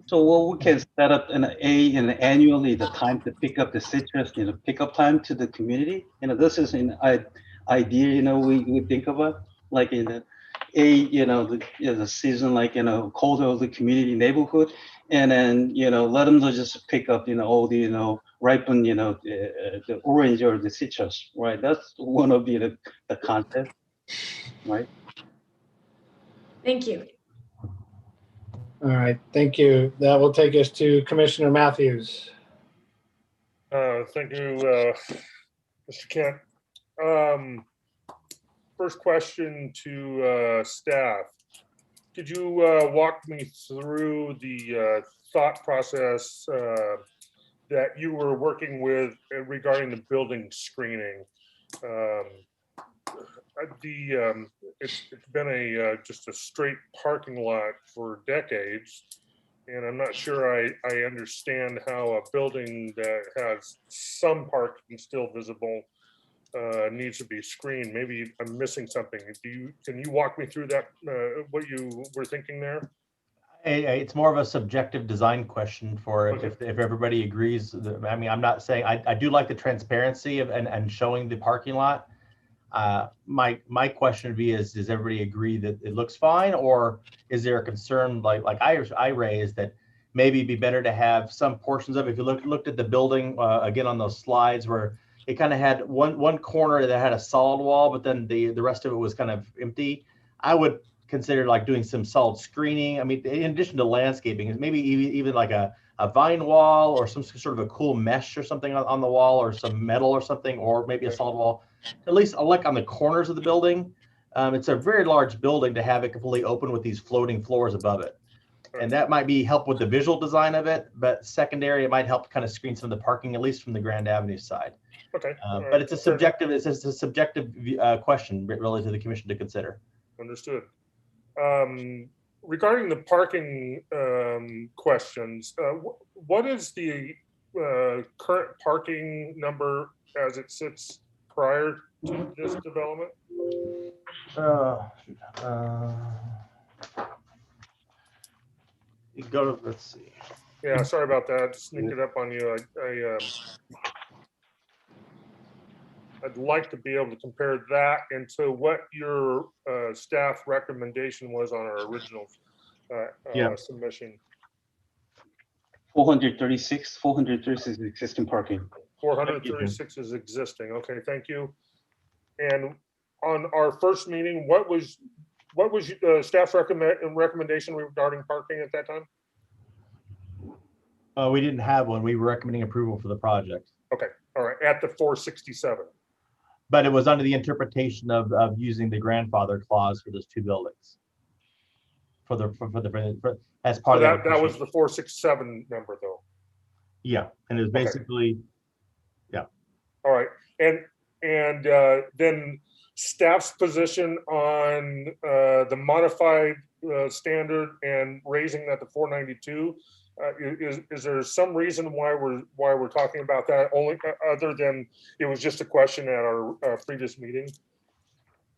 So what we can set up annually the time to pick up the citrus, pick up time to the community. This is an idea, we think about, like in the season, like colder of the community neighborhood, and then let them just pick up all the ripen the orange or the citrus, right? That's one of the concept, right? Thank you. All right, thank you. That will take us to Commissioner Matthews. Thank you, Mr. Kent. First question to staff. Could you walk me through the thought process that you were working with regarding the building screening? It's been just a straight parking lot for decades, and I'm not sure I understand how a building that has some parking still visible needs to be screened. Maybe I'm missing something. Can you walk me through that, what you were thinking there? It's more of a subjective design question for if everybody agrees. I mean, I'm not saying, I do like the transparency of and showing the parking lot. My question would be does everybody agree that it looks fine, or is there a concern like I raised that maybe it'd be better to have some portions of it? If you looked at the building again on those slides where it kind of had one corner that had a solid wall, but then the rest of it was kind of empty, I would consider like doing some solid screening. I mean, in addition to landscaping, maybe even like a vine wall or some sort of a cool mesh or something on the wall, or some metal or something, or maybe a solid wall. At least like on the corners of the building. It's a very large building to have it completely open with these floating floors above it. And that might be help with the visual design of it, but secondary, it might help kind of screen some of the parking, at least from the Grand Avenue side. Okay. But it's a subjective, question really to the commission to consider. Understood. Regarding the parking questions, what is the current parking number as it sits prior to this development? You go to, let's see. Yeah, sorry about that. Sneaked it up on you. I'd like to be able to compare that into what your staff recommendation was on our original submission. 436 existing parking. 436 is existing. Okay, thank you. And on our first meeting, what was staff recommendation regarding parking at that time? We didn't have one. We were recommending approval for the project. Okay, all right, at the 467. But it was under the interpretation of using the grandfather clause for those two buildings. As part So of that was the 467 number though. Yeah, and it was basically, yeah. All right, and then staff's position on the modified standard and raising that to 492? Is there some reason why we're talking about that, only other than it was just a question at our previous meeting?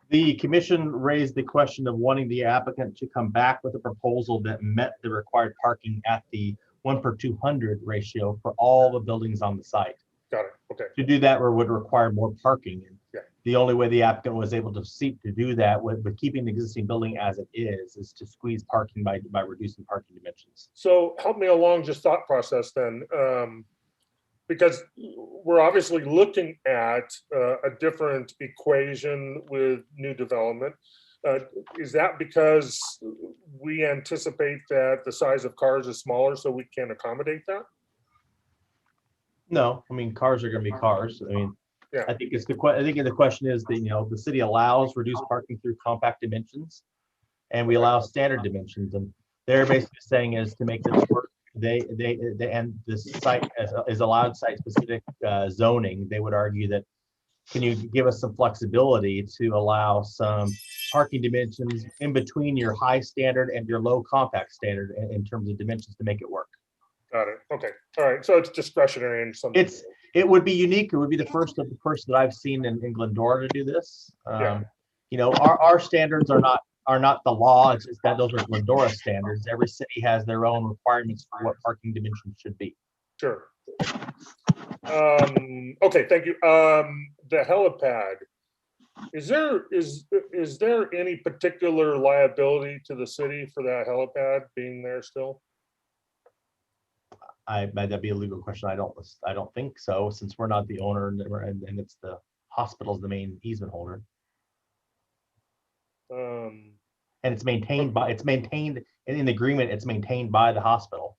The commission raised the question of wanting the applicant to come back with a proposal that met the required parking at the 1/200 ratio for all the buildings on the site. Got it. Okay. To do that would require more parking. And Yeah. the only way the applicant was able to seek to do that with keeping the existing building as it is to squeeze parking by reducing parking dimensions. So help me along just thought process then, because we're obviously looking at a different equation with new development. Is that because we anticipate that the size of cars is smaller so we can accommodate that? No, I mean, cars are going to be cars. I mean, Yeah. I think the question is that, the city allows reduced parking through compact dimensions, and we allow standard dimensions. And they're basically saying is to make this work, they and this site is allowed site specific zoning. They would argue that, can you give us some flexibility to allow some parking dimensions in between your high standard and your low compact standard in terms of dimensions to make it work? Got it. Okay. All right. So it's discretionary and something. It would be unique. It would be the first that I've seen in Glendora to do this. Yeah. Our standards are not the law. It's just that those are Glendora standards. Every city has their own requirements for what parking dimensions should be. Sure. Okay. Thank you. The helipad. Is there any particular liability to the city for that helipad being there still? That'd be a legal question. I don't think so, since we're not the owner and it's the hospital's the main easement holder. And it's maintained in the agreement. It's maintained by the hospital.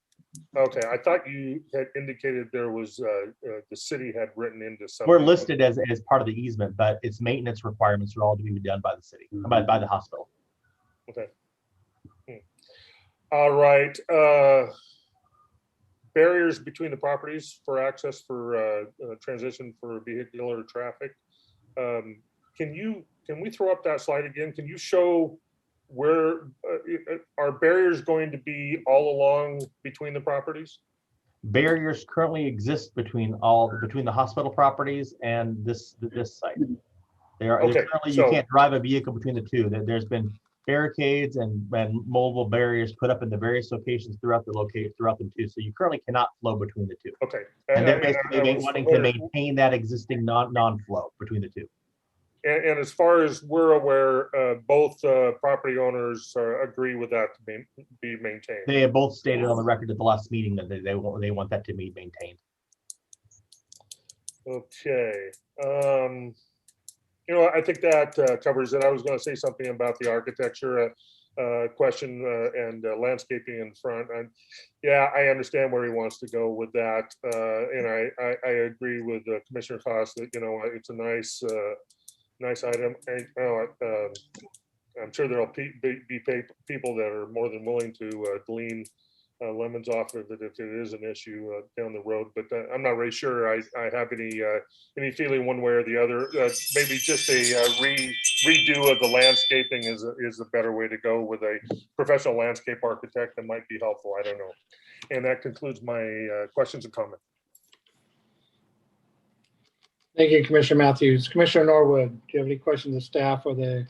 Okay, I thought you had indicated there was the city had written into something. We're listed as part of the easement, but its maintenance requirements are all to be done by the city, by the hospital. Okay. All right. Barriers between the properties for access for transition for vehicular traffic. Can we throw up that slide again? Can you show where are barriers going to be all along between the properties? Barriers currently exist between the hospital properties and this site. Okay, currently, you can't drive a vehicle between the two. There's been barricades and mobile barriers put up in the various locations throughout the two. So you currently cannot flow between the two. Okay. And they're basically wanting to maintain that existing non-flow between the two. And as far as we're aware, both property owners agree with that to be maintained. They have both stated on the record at the last meeting that they want that to be maintained. Okay. I think that covers it. I was going to say something about the architecture question and landscaping in front. And yeah, I understand where he wants to go with that. And I agree with Commissioner Cost that, it's a nice item. I'm sure there'll be people that are more than willing to glean lemons off of it if it is an issue down the road, but I'm not really sure I have any feeling one way or the other. Maybe just a redo of the landscaping is a better way to go with a professional landscape architect. That might be helpful. I don't know. And that concludes my questions and comments. Thank you, Commissioner Matthews. Commissioner Norwood, do you have any questions of staff or the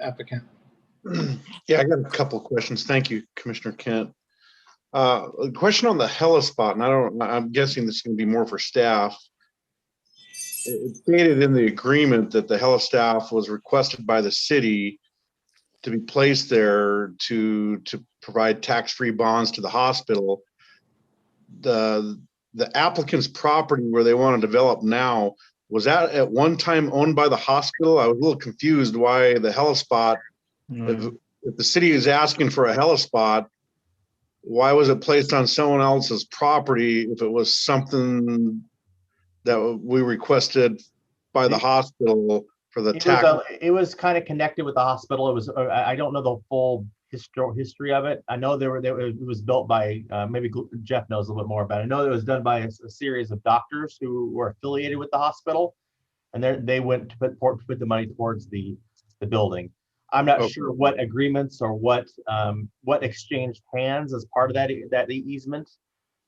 applicant? Yeah, I got a couple of questions. Thank you, Commissioner Kent. A question on the Helipad, and I'm guessing this is going to be more for staff. It's stated in the agreement that the Helipad was requested by the city to be placed there to provide tax-free bonds to the hospital. The applicant's property where they want to develop now, was that at one time owned by the hospital? I was a little confused why the Helipad, if the city is asking for a Helipad, why was it placed on someone else's property if it was something that we requested by the hospital for the tax? It was kind of connected with the hospital. It was, I don't know the full history of it. I know it was built by, maybe Jeff knows a little bit more about it. I know it was done by a series of doctors who were affiliated with the hospital. and they went to put the money towards the building. I'm not Okay. sure what agreements or what exchanged hands as part of that easement.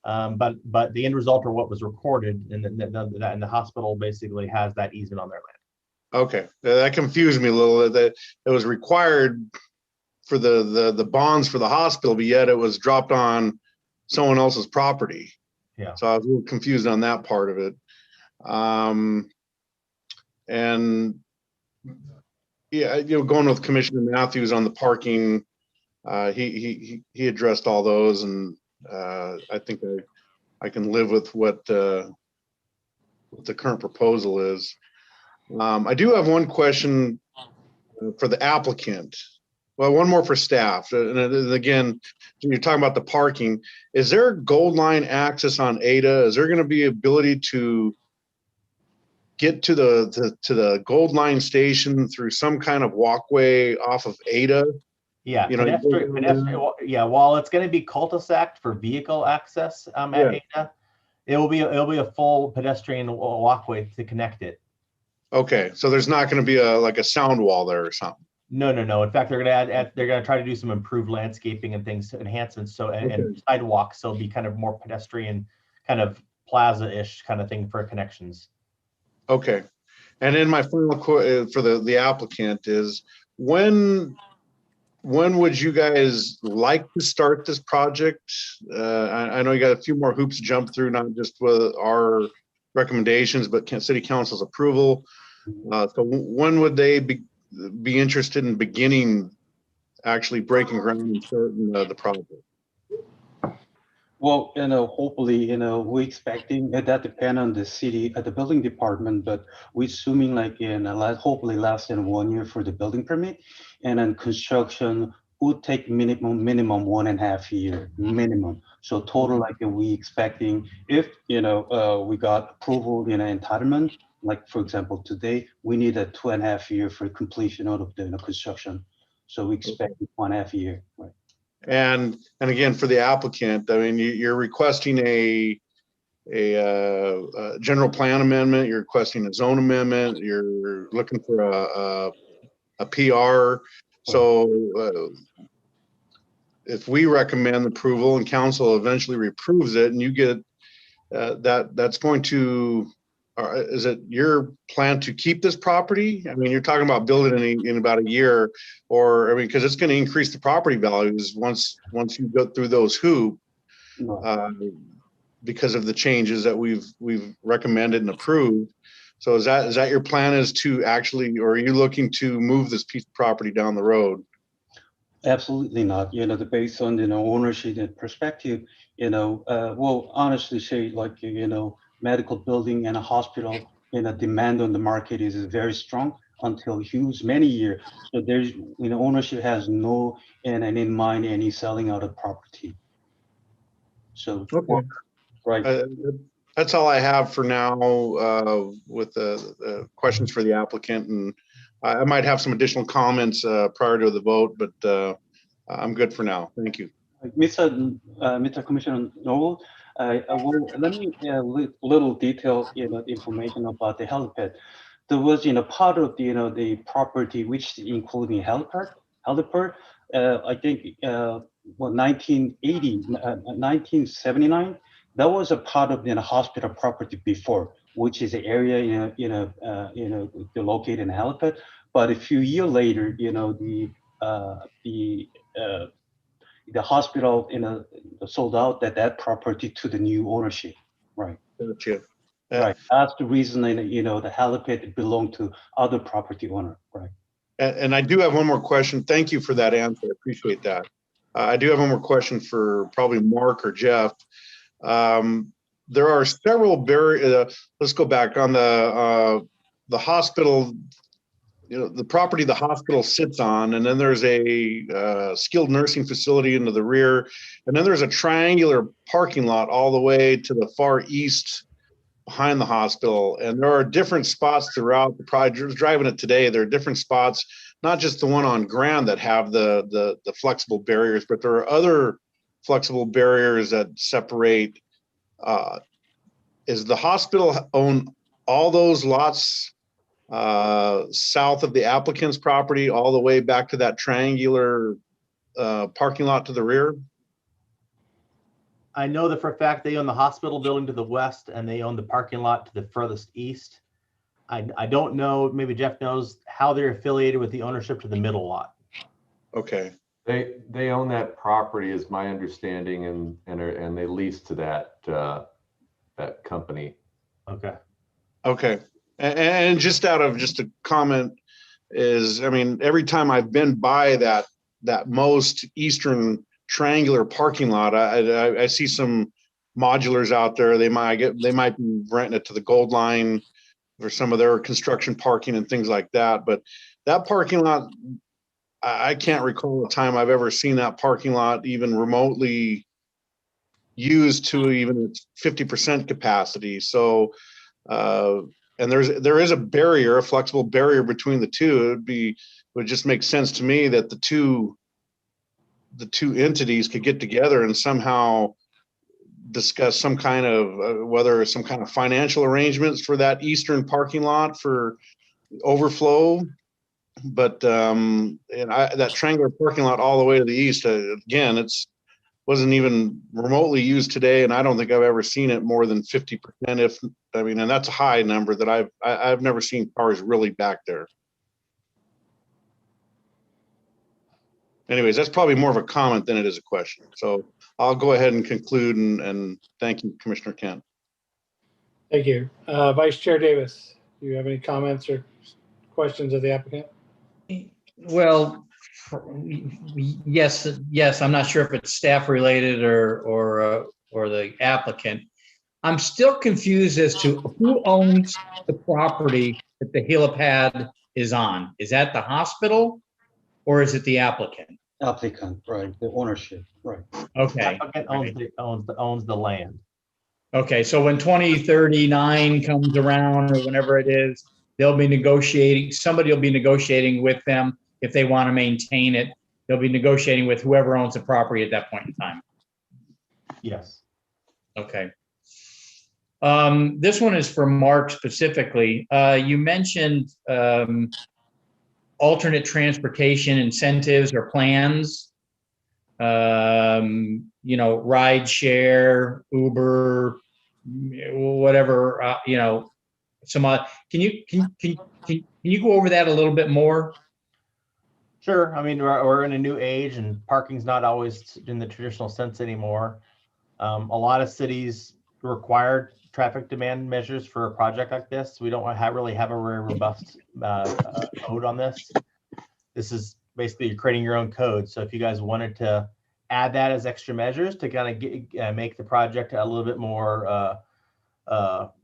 But the end result or what was recorded and the hospital basically has that easement on their land. Okay, that confused me a little. That it was required for the bonds for the hospital, but yet it was dropped on someone else's property. Yeah. So I was a little confused on that part of it. And yeah, going with Commissioner Matthews on the parking, he addressed all those, and I think I can live with what the current proposal is. I do have one question for the applicant. Well, one more for staff. And again, you're talking about the parking. Is there gold line access on Ada? Is there going to be ability to get to the gold line station through some kind of walkway off of Ada? Yeah, yeah. While it's going to be cul-de-sac for vehicle access at Ada, it will be a full pedestrian walkway to connect it. Okay, so there's not going to be a sound wall there or something. No. In fact, they're going to try to do some improved landscaping and things, enhancements. So and sidewalks. So it'll be kind of more pedestrian, kind of plaza-ish kind of thing for connections. Okay, and then my final quote for the applicant is when would you guys like to start this project? I know you got a few more hoops to jump through, not just with our recommendations, but city council's approval. So when would they be interested in beginning actually breaking ground and starting the project? Well, hopefully, we're expecting that depend on the city at the building department, but we're assuming hopefully less than 1 year for the building permit, and then construction would take minimum 1.5 year minimum. So total, we expecting if, we got approval, entitlement, like for example, today, we need a 2.5 year for completion of the construction. So we expect 1.5 year, right? And again, for the applicant, I mean, you're requesting a general plan amendment, you're requesting a zone amendment, you're looking for a PR. So if we recommend approval and council eventually reproves it and you get that's going to, is it your plan to keep this property? I mean, you're talking about building in about a year, or I mean, because it's going to increase the property values once you go through those hoops, because of the changes that we've recommended and approved. So is that your plan, is to actually, or are you looking to move this piece of property down the road? Absolutely not. Based on ownership and perspective, well, honestly say medical building and a hospital, demand on the market is very strong until huge many years. So there's ownership has no in mind any selling out of property. So okay, right. That's all I have for now with the questions for the applicant, and I might have some additional comments prior to the vote, but I'm good for now. Thank you. Mr. Commissioner Noel, let me little detail information about the helipad. There was part of the property which including helipad. I think 1980, 1979. That was a part of the hospital property before, which is the area located in helipad. But a few years later, the hospital sold out that property to the new ownership, right? Gotcha. Right. That's the reason the helipad belonged to other property owner, right? And I do have one more question. Thank you for that answer. I appreciate that. I do have one more question for probably Mark or Jeff. There are several let's go back on the hospital, the property the hospital sits on, and then there's a skilled nursing facility into the rear, and then there's a triangular parking lot all the way to the far east behind the hospital. And there are different spots throughout the project. I was driving it today. There are different spots, not just the one on Grand that have the flexible barriers, but there are other flexible barriers that separate. Is the hospital own all those lots south of the applicant's property, all the way back to that triangular parking lot to the rear? I know that for a fact they own the hospital building to the west and they own the parking lot to the furthest east. I don't know, maybe Jeff knows how they're affiliated with the ownership to the middle lot. Okay. They own that property is my understanding, and they lease to that company. Okay. Okay. And just out of just a comment is, I mean, every time I've been by that most eastern triangular parking lot, I see some modulars out there. They might be renting it to the Gold Line or some of their construction parking and things like that. But that parking lot, I can't recall a time I've ever seen that parking lot even remotely used to even its 50% capacity. So, and there is a barrier, a flexible barrier between the two. Would just make sense to me that the two entities could get together and somehow discuss some kind of whether some kind of financial arrangements for that eastern parking lot for overflow. But that triangular parking lot all the way to the east, again, wasn't even remotely used today, and I don't think I've ever seen it more than 50%. And that's a high number that I've never seen cars really back there. Anyways, that's probably more of a comment than it is a question. So I'll go ahead and conclude and thank you, Commissioner Kent. Thank you. Vice Chair Davis, do you have any comments or questions of the applicant? Well, yes. I'm not sure if it's staff related or the applicant. I'm still confused as to who owns the property that the helipad is on. Is that the hospital or is it the applicant? Applicant, right, the ownership, right. Okay. Applicant owns the land. Okay, so when 2039 comes around or whenever it is, they'll be negotiating, somebody will be negotiating with them if they want to maintain it. They'll be negotiating with whoever owns the property at that point in time. Yes. Okay. This one is for Mark specifically. You mentioned alternate transportation incentives or plans. Ride share, Uber, whatever, some can you go over that a little bit more? Sure. I mean, we're in a new age and parking's not always in the traditional sense anymore. A lot of cities require traffic demand measures for a project like this. We don't really have a very robust code on this. This is basically creating your own code. So if you guys wanted to add that as extra measures to kind of make the project a little bit more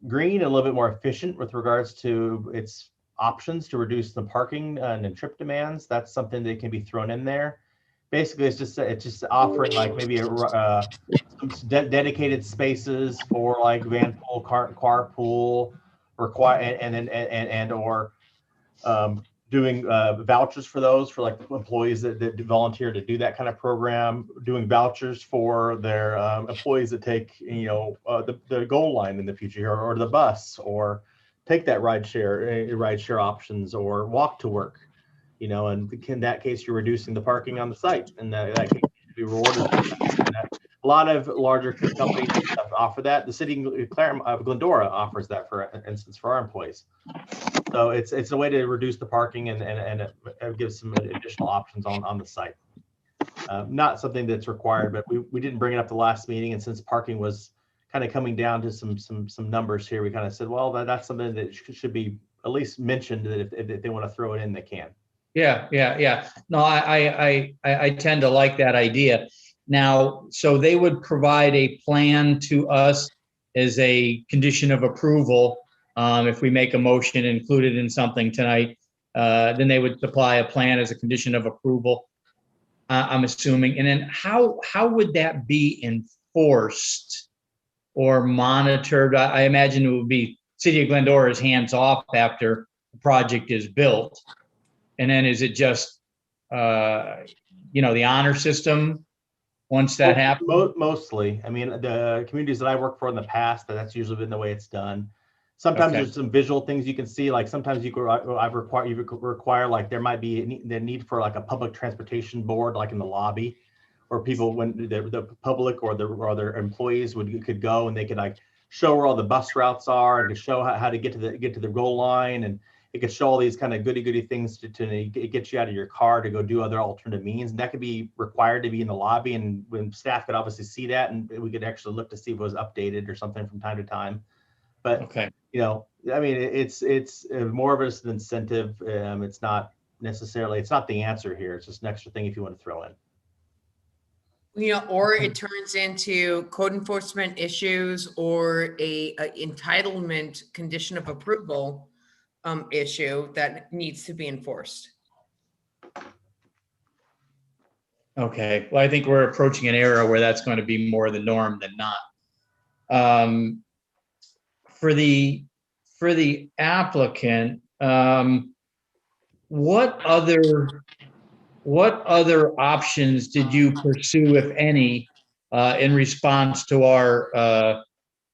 green, a little bit more efficient with regards to its options to reduce the parking and trip demands, that's something that can be thrown in there. Basically, it's just offering like maybe some dedicated spaces for like van pool, carpool, doing vouchers for those for like employees that volunteer to do that kind of program, doing vouchers for their employees that take the Gold Line in the future or the bus or take that ride share options or walk to work, and in that case you're reducing the parking on the site, and that case you should be rewarded for that. A lot of larger companies offer that. The city of Glendora offers that, for instance, for our employees. So it's a way to reduce the parking and it gives some additional options on the site. Not something that's required, but we didn't bring it up the last meeting, and since parking was kind of coming down to some numbers here, we kind of said, well, that's something that should be at least mentioned, that if they want to throw it in, they can. Yeah. No, I tend to like that idea. Now, so they would provide a plan to us as a condition of approval. If we make a motion included in something tonight, then they would supply a plan as a condition of approval, I'm assuming. And then how would that be enforced or monitored? I imagine it would be City of Glendora's hands off after the project is built. And then is it just, the honor system once that happens? Mostly. I mean, the communities that I worked for in the past, that's usually been the way it's done. Sometimes Okay. there's some visual things you can see, like sometimes you require like there might be the need for like a public transportation board, like in the lobby, where people, when the public or their employees could go and they could like show where all the bus routes are and to show how to get to the goal line, and it could show all these kind of goody things to get you out of your car to go do other alternative means. And that could be required to be in the lobby, and when staff could obviously see that, and we could actually look to see if it was updated or something from time to time. But Okay. you know, I mean, it's more of an incentive. It's not necessarily, it's not the answer here. It's just an extra thing if you want to throw in. You know, or it turns into code enforcement issues or a entitlement condition of approval issue that needs to be enforced. Okay. Well, I think we're approaching an era where that's going to be more the norm than not. For the applicant, what other options did you pursue, if any, in response to our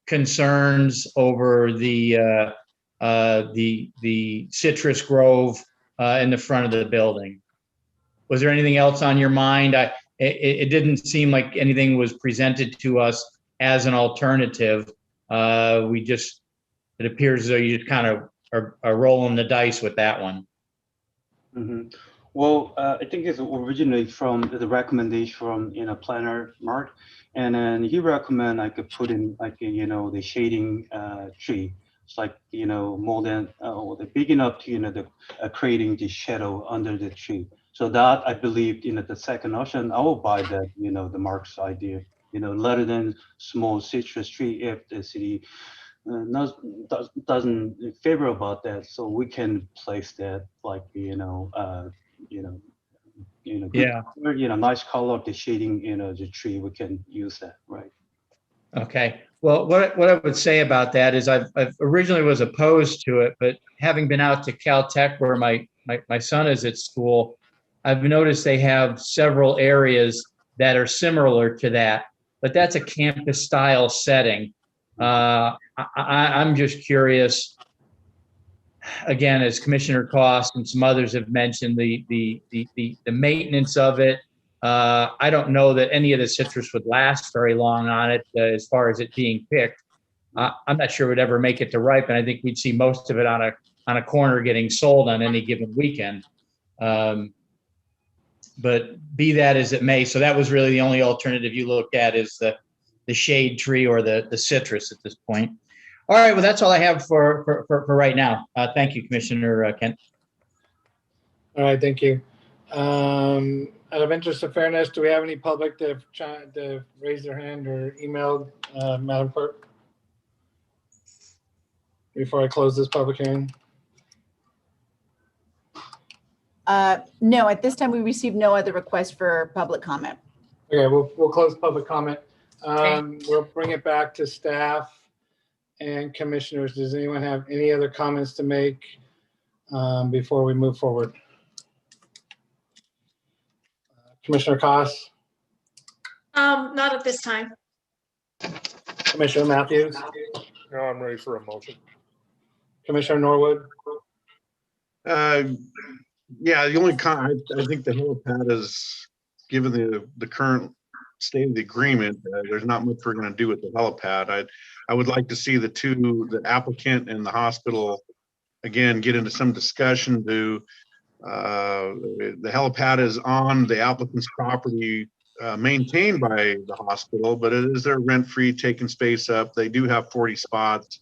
concerns over the citrus grove in the front of the building? Was there anything else on your mind? It didn't seem like anything was presented to us as an alternative. It appears as though you kind of are rolling the dice with that one. Mm-hmm. Well, I think it's originally from the recommendation from planner Mark, and then he recommend I could put in like the shading tree. It's like more than or big enough to the creating the shadow under the tree. So that I believe the second option I will buy that the Mark's idea rather than small citrus tree if the city doesn't favor about that, so we can place that like Yeah. nice color of the shading the tree, we can use that, right? Okay. Well, what I would say about that is I've originally was opposed to it, but having been out to Caltech where my son is at school, I've noticed they have several areas that are similar to that, but that's a campus style setting. I'm just curious, again, as Commissioner Cost and some others have mentioned, the maintenance of it. I don't know that any of the citrus would last very long on it as far as it being picked. I'm not sure it would ever make it to ripen. I think we'd see most of it on a corner getting sold on any given weekend. But be that as it may, so that was really the only alternative you looked at is the shade tree or the citrus at this point. All right, well, that's all I have for right now. Thank you, Commissioner Kent. All right, thank you. Out of interest of fairness, do we have any public that have tried to raise their hand or emailed Madam Clerk before I close this public hearing? No, at this time we received no other requests for public comment. Okay, we'll close public comment. We'll bring it back to staff and commissioners. Does anyone have any other comments to make before we move forward? Commissioner Koss? Not at this time. Commissioner Matthews? Now I'm ready for a motion. Commissioner Norwood? Yeah, the only I think the Helipad is, given the current state of the agreement, there's not much we're going to do with the Helipad. I would like to see the applicant and the hospital again get into some discussion. The Helipad is on the applicant's property, maintained by the hospital, but it is their rent-free, taking space up. They do have 40 spots.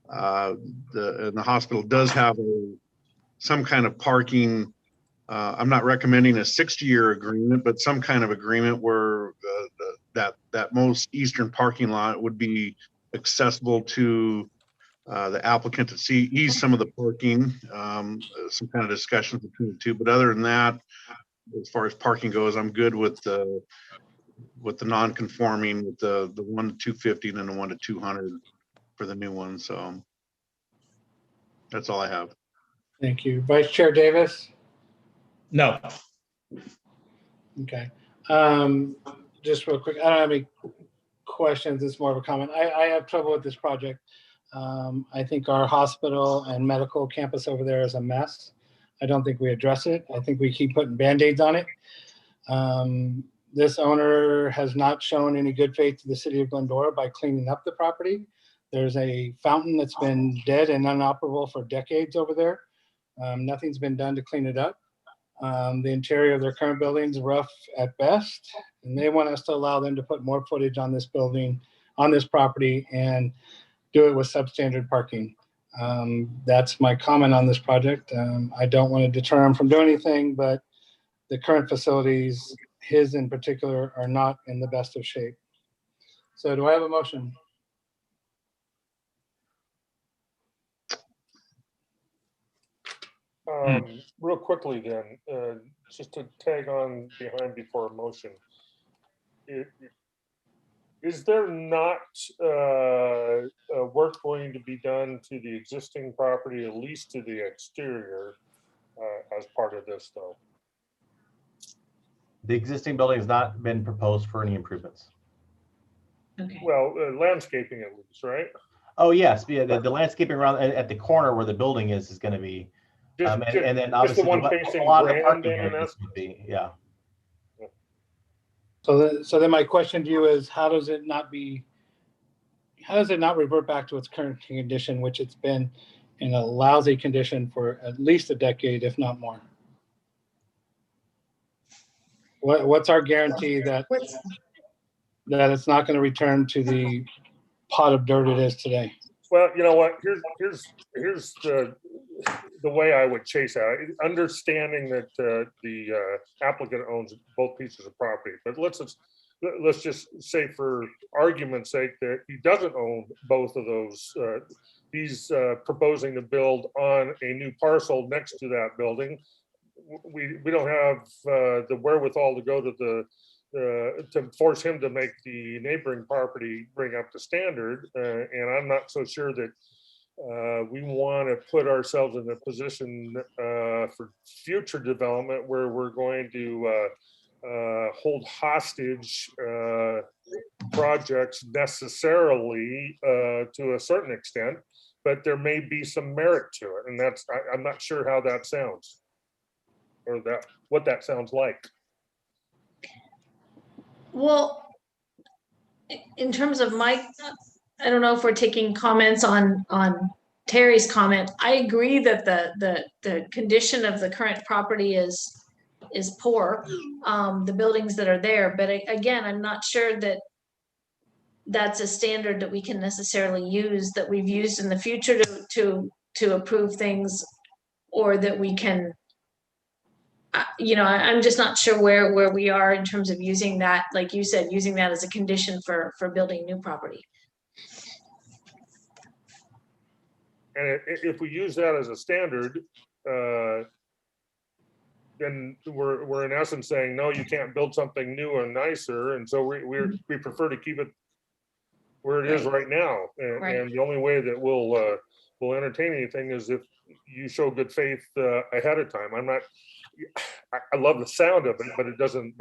The hospital does have some kind of parking. I'm not recommending a 60-year agreement, but some kind of agreement where that most eastern parking lot would be accessible to the applicant to ease some of the parking, some kind of discussion between the two. But other than that, as far as parking goes, I'm good with the non-conforming, with the 1 to 250 and then the 1 to 200 for the new one. So that's all I have. Thank you. Vice Chair Davis? No. Okay. Just real quick, I don't have any questions. It's more of a comment. I have trouble with this project. I think our hospital and medical campus over there is a mess. I don't think we address it. I think we keep putting Band-Aids on it. This owner has not shown any good faith to the city of Glendora by cleaning up the property. There's a fountain that's been dead and inoperable for decades over there. Nothing's been done to clean it up. The interior of their current building is rough at best, and they want us to allow them to put more footage on this building, on this property, and do it with substandard parking. That's my comment on this project. I don't want to deter him from doing anything, but the current facilities, his in particular, are not in the best of shape. So do I have a motion? Real quickly then, just to tag on behind before a motion. Is there not work going to be done to the existing property, at least to the exterior, as part of this though? The existing building has not been proposed for any improvements. Okay. Well, landscaping at least, right? Oh, yes, yeah, the landscaping around at the corner where the building is going to be, and then obviously one a facing lot of the Grand parking then, areas would be, yeah. So then my question to you is, how does it not revert back to its current condition, which it's been in a lousy condition for at least a decade, if not more? What's our guarantee that it's not going to return to the pot of dirt it is today? Well, you know what? Here's the way I would chase out, understanding that the applicant owns both pieces of property. But let's just say, for argument's sake, that he doesn't own both of those. He's proposing to build on a new parcel next to that building. We don't have the wherewithal to go to to force him to make the neighboring property bring up the standard, and I'm not so sure that we want to put ourselves in a position for future development where we're going to hold hostage projects necessarily to a certain extent, but there may be some merit to it, and I'm not sure how that sounds, or what that sounds like. Well, in terms of I don't know if we're taking comments on Terry's comment. I agree that the condition of the current property is poor, the buildings that are there, but again, I'm not sure that that's a standard that we can necessarily use, that we've used in the future to approve things, or that we can, I'm just not sure where we are in terms of using that, like you said, using that as a condition for building new property. And if we use that as a standard, then we're in essence saying, no, you can't build something new and nicer, and so we prefer to keep it where it is right now. And the only way that we'll entertain anything is if you show good faith ahead of time. I love the sound of it, but it doesn't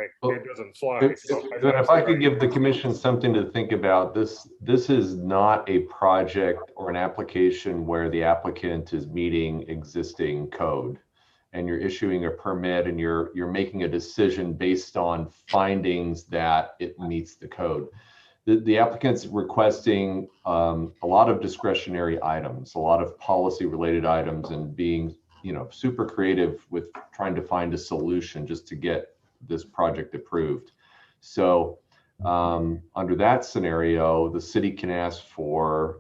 fly. If I could give the commission something to think about, this is not a project or an application where the applicant is meeting existing code and you're issuing a permit and you're making a decision based on findings that it meets the code. The applicant's requesting a lot of discretionary items, a lot of policy related items, and being super creative with trying to find a solution just to get this project approved. So under that scenario, the city can ask for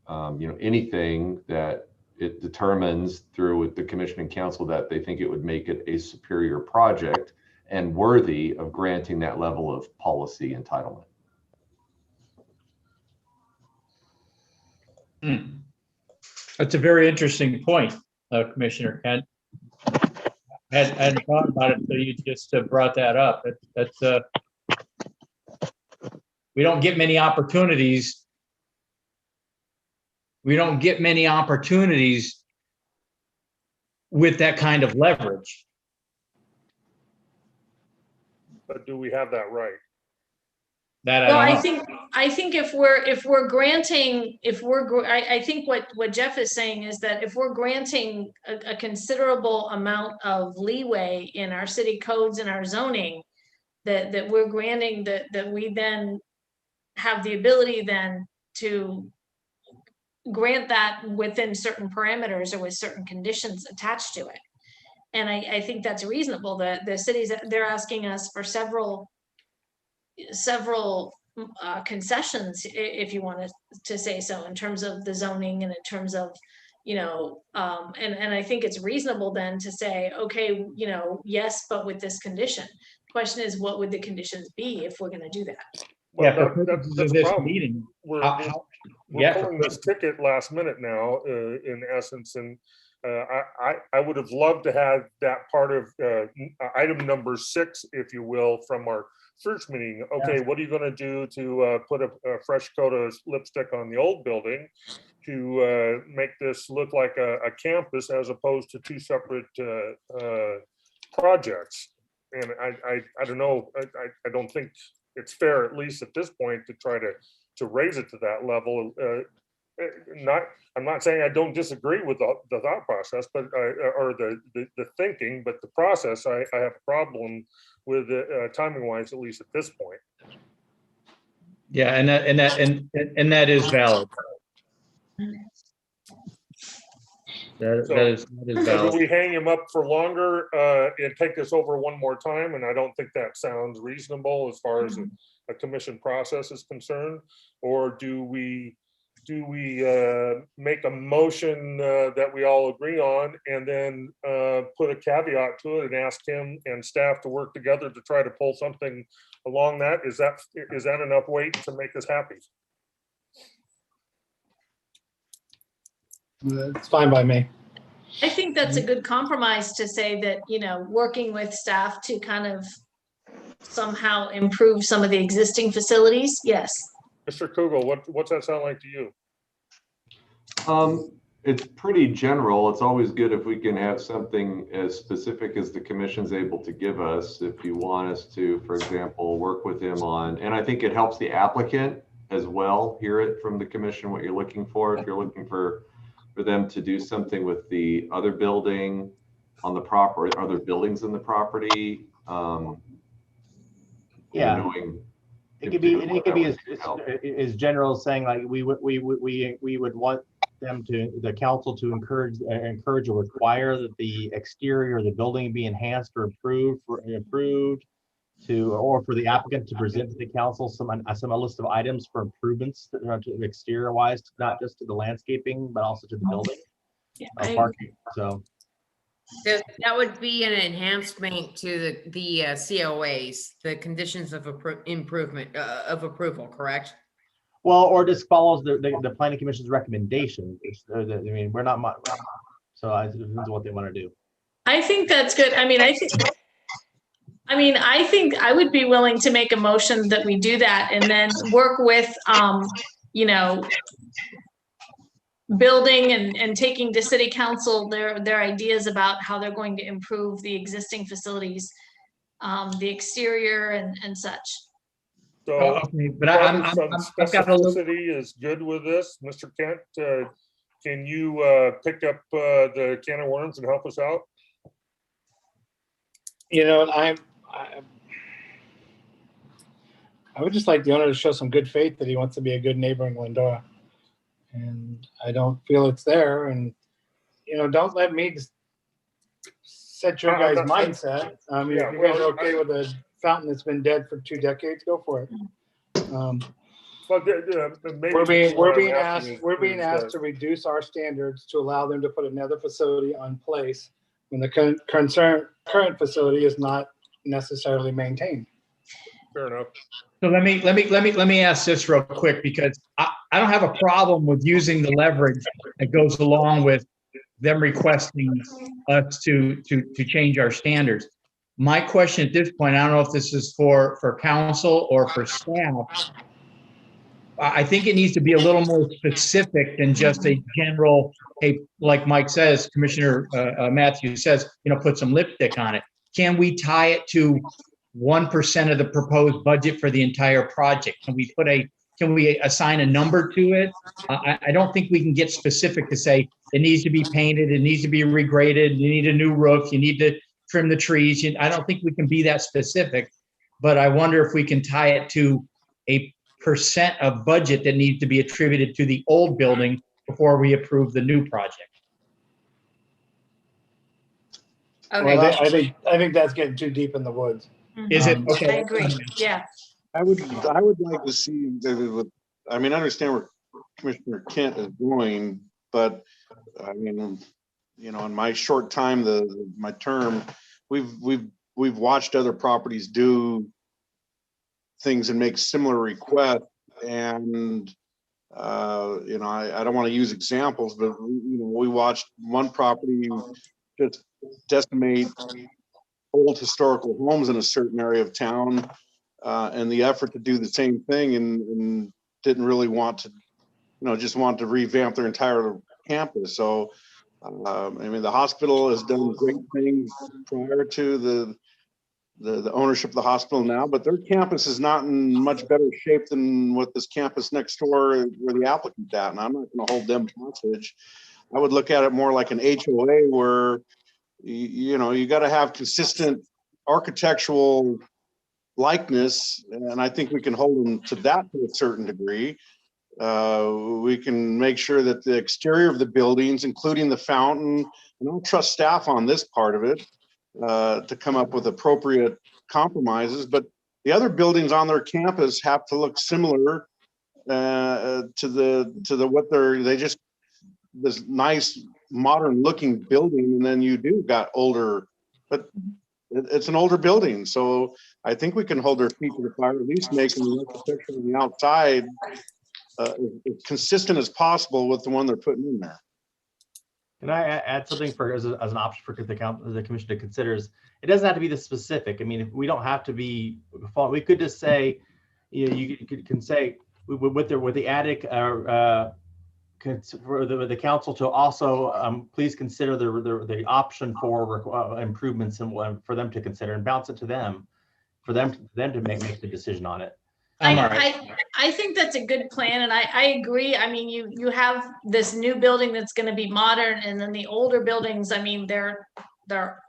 anything that it determines through the commission and council that they think it would make it a superior project and worthy of granting that level of policy entitlement. That's a very interesting point, Commissioner Kent. I hadn't thought about it until you just brought that up. We don't get many opportunities. We don't get many opportunities with that kind of leverage. But do we have that right? That Well, I I don't know. think I think if we're granting, I think what Jeff is saying is that if we're granting a considerable amount of leeway in our city codes and our zoning, that we're granting that we then have the ability then to grant that within certain parameters or with certain conditions attached to it. And I think that's reasonable. The cities, they're asking us for several concessions, if you want to say so, in terms of the zoning and in terms of, you know, and I think it's reasonable then to say, okay, you know, yes, but with this condition. Question is, what would the conditions be if we're going to do that? Well, Yeah, for purposes of this meeting, We're pulling this ticket last minute now, in essence, and I would have loved to have that part of item number 6, if you will, from our first meeting. Okay, what are you going to do to put a fresh coat of lipstick on the old building to make this look like a campus as opposed to 2 separate projects? And I don't know. I don't think it's fair, at least at this point, to try to raise it to that level. I'm not saying I don't disagree with the thought process, but or the thinking, but the process I have a problem with timing wise, at least at this point. Yeah, and that is valid. That is So valid. do we hang him up for longer and take this over one more time? And I don't think that sounds reasonable as far as a commission process is concerned. Or do we make a motion that we all agree on and then put a caveat to it and ask him and staff to work together to try to pull something along that? Is that enough weight to make us happy? It's fine by me. I think that's a good compromise to say that, you know, working with staff to kind of somehow improve some of the existing facilities. Yes. Mr. Kugel, what's that sound like to you? It's pretty general. It's always good if we can have something as specific as the commission's able to give us. If you want us to, for example, work with him on, and I think it helps the applicant as well, hear it from the commission, what you're looking for. If you're looking for them to do something with the other building on the property, other buildings in the property. Yeah. Knowing it could be as general as saying like we would want them the council to encourage or require that the exterior of the building be enhanced or improved or for the applicant to present to the council a list of items for improvements that are to exterior wise, not just to the landscaping, but also to the building. Yeah, parking. So that would be an enhancement to the COAs, the conditions of improvement of approval, correct? Well, or just follows the planning commission's recommendation. I mean, we're not much, so it depends on what they want to do. I think that's good. I mean, I think I would be willing to make a motion that we do that and then work with, you know, building and taking to city council their ideas about how they're going to improve the existing facilities, the exterior and such. So, Okay, but I've got a little. specificity is good with this, Mr. Kent. Can you pick up the can of worms and help us out? You know, I would just like the owner to show some good faith that he wants to be a good neighbor in Glendora. And I don't feel it's there. And, you know, don't let me set your guys' mindset. If you guys are okay with a fountain that's been dead for 2 decades, go for it. We're being asked to reduce our standards to allow them to put another facility on place when the current facility is not necessarily maintained. Fair enough. So let me ask this real quick, because I don't have a problem with using the leverage that goes along with them requesting us to change our standards. My question at this point, I don't know if this is for council or for staff. I think it needs to be a little more specific than just a general, hey, like Mike says, Commissioner Matthews says, you know, put some lipstick on it. Can we tie it to 1% of the proposed budget for the entire project? Can we put a can we assign a number to it? I don't think we can get specific to say it needs to be painted, it needs to be regraded, you need a new roof, you need to trim the trees. I don't think we can be that specific, but I wonder if we can tie it to a percent of budget that needs to be attributed to the old building before we approve the new project. Okay. Well, I think that's getting too deep in the woods. Is it? I Okay. agree, yeah. I would like to see, I mean, I understand where Commissioner Kent is going, but I mean, you know, in my short time, my term, we've watched other properties do things and make similar requests. And, you know, I don't want to use examples, but, you know, we watched one property just decimate old historical homes in a certain area of town, and the effort to do the same thing and didn't really want to, you know, just want to revamp their entire campus. So, I mean, the hospital has done great things prior to the ownership of the hospital now, but their campus is not in much better shape than what this campus next door where the applicant's at, and I'm not going to hold them hostage. I would look at it more like an HOA where, you know, you got to have consistent architectural likeness, and I think we can hold them to that to a certain degree. We can make sure that the exterior of the buildings, including the fountain, and I'll trust staff on this part of it, to come up with appropriate compromises. But the other buildings on their campus have to look similar to this nice modern looking building, and then you do got older, but it's an older building. So I think we can hold their feet to the fire, at least making the architecture on the outside as consistent as possible with the one they're putting in there. Can I add something as an option for the commission to consider? It doesn't have to be this specific. I mean, if we don't have to be, we could just say, you know, you can say with the attic, for the council to also please consider the option for improvements and for them to consider, and bounce it to them, for them to make the decision on it. I think that's a good plan, and I agree. I mean, you have this new building that's going to be modern, and then the older buildings, I mean, they're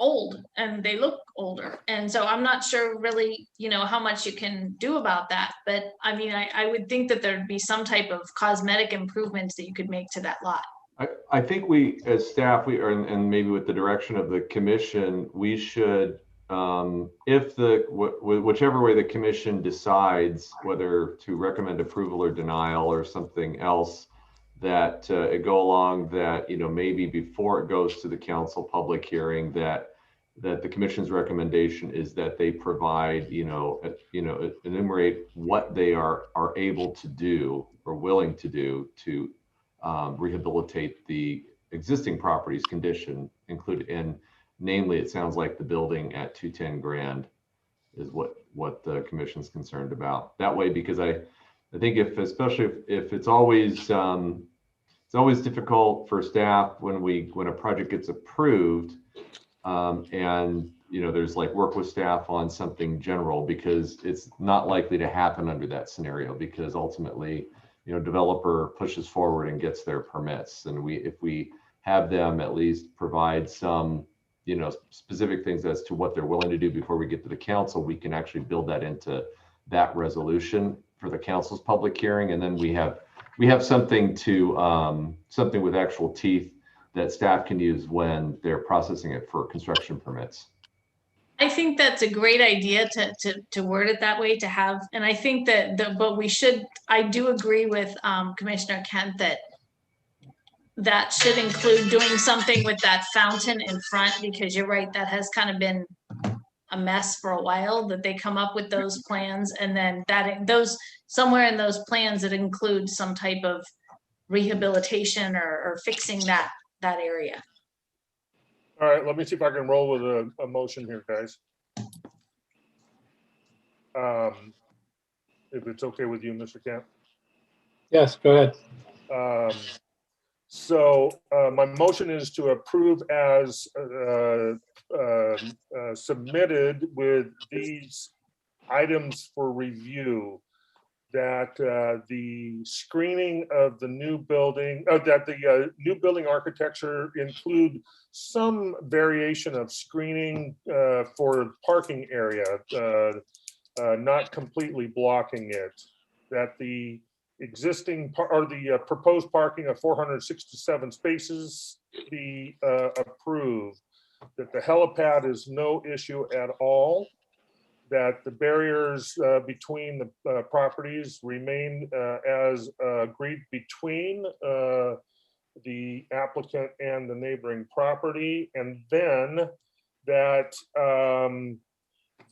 old and they look older, and so I'm not sure really, you know, how much you can do about that. But I mean, I would think that there'd be some type of cosmetic improvements that you could make to that lot. I think we, as staff, and maybe with the direction of the commission, we should, if whichever way the commission decides whether to recommend approval or denial or something else, that it go along that, you know, maybe before it goes to the council public hearing, that the commission's recommendation is that they provide, enumerate what they are able to do or willing to do to rehabilitate the existing property's condition, included, namely, it sounds like the building at 210 Grand is what the commission's concerned about. That way, because I think especially if it's always difficult for staff when a project gets approved, and there's like work with staff on something general, because it's not likely to happen under that scenario, because ultimately, developer pushes forward and gets their permits, and if we have them at least provide some specific things as to what they're willing to do before we get to the council, we can actually build that into that resolution for the council's public hearing, and then we have something something with actual teeth that staff can use when they're processing it for construction permits. I think that's a great idea to word it that way, to have, and I think that but I do agree with Commissioner Kent that should include doing something with that fountain in front, because you're right, that has kind of been a mess for a while, that they come up with those plans, and then somewhere in those plans that includes some type of rehabilitation or fixing that area. All right, let me see if I can roll with a motion here, guys. If it's okay with you, Mr. Kent. Yes, go ahead. So my motion is to approve as submitted with these items for review. that the screening of the new building, that the new building architecture include some variation of screening for parking area, not completely blocking it. That the existing or the proposed parking of 467 spaces be approved. That the helipad is no issue at all. That the barriers between the properties remain as agreed between the applicant and the neighboring property, and then that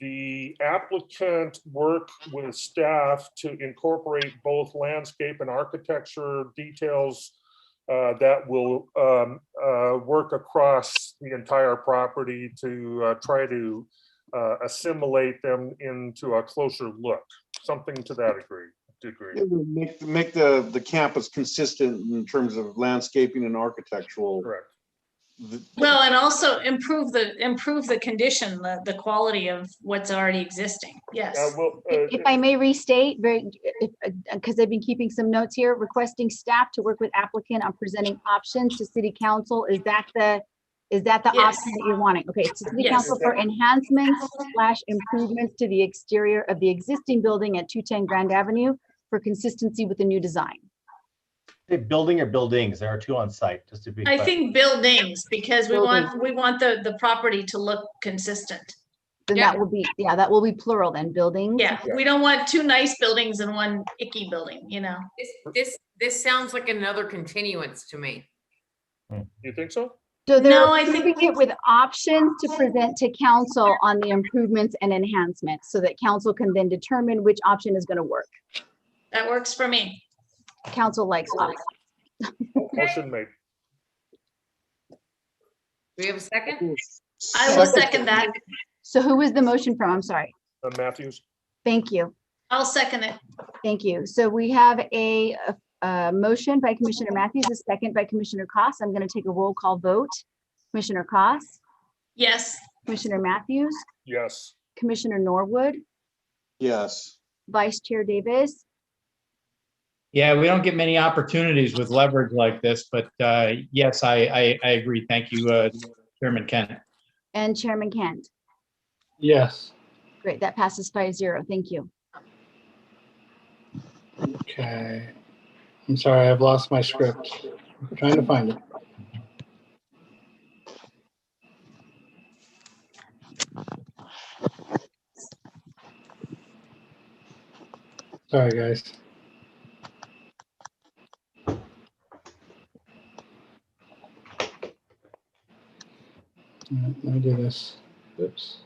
the applicant work with staff to incorporate both landscape and architecture details that will work across the entire property to try to assimilate them into a closer look, something to that degree. It would make the campus consistent in terms of landscaping and architectural. Correct. Well, and also improve the condition, the quality of what's already existing. Yes. If I may restate, because I've been keeping some notes here, requesting staff to work with applicant on presenting options to city council. Is that the Yes. option that you're wanting? Okay, to city Yes. council for enhancements / improvements to the exterior of the existing building at 210 Grand Avenue for consistency with the new design. Say building or buildings, there are two on site, just to be I clear. think buildings, because we Buildings. want the property to look consistent. Then Yeah. that will be, that will be plural then, buildings. Yeah, we don't want two nice buildings and one icky building, you know? This sounds like another continuance to me. You think so? So they're No, I think- approving it with options to present to council on the improvements and enhancements so that council can then determine which option is going to work. That works for me. Council likes options. Motion made. Do we have a second? I will second that. So who was the motion from? I'm sorry. Matthews. Thank you. I'll second it. Thank you. So we have a motion by Commissioner Matthews, a second by Commissioner Koss. I'm going to take a roll call vote. Commissioner Koss, Yes. Commissioner Matthews, Yes. Commissioner Norwood, Yes. Vice Chair Davis, Yeah, we don't get many opportunities with leverage like this, but yes, I agree. Thank you, Chairman Kent. and Chairman Kent. Yes. Great, that passes 5-0. Thank you. Okay. I'm sorry, I've lost my script. I'm trying to find it. Sorry, guys. All right, let me do this. Oops.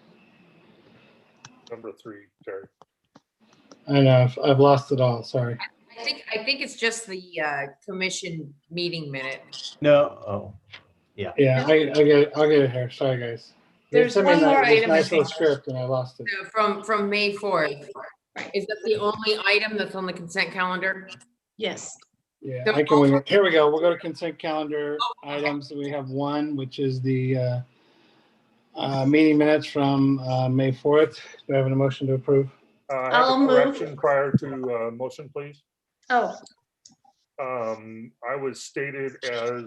Number 3, Terry. I know, I've lost it all, sorry. I think it's just the commission meeting minute. No, oh, Yeah, I'll get it here, sorry, guys. They There's sent me one more this item, I nice little think. script and I lost it. From May 4th. Is that the only item that's on the consent calendar? Yes. Yeah, I can wing it. Here we go. We'll go to consent calendar items. We have one, which is the meeting minutes from May 4th. Do I have a motion to approve? I have I'll a move. correction prior to motion, please. Oh, I was stated as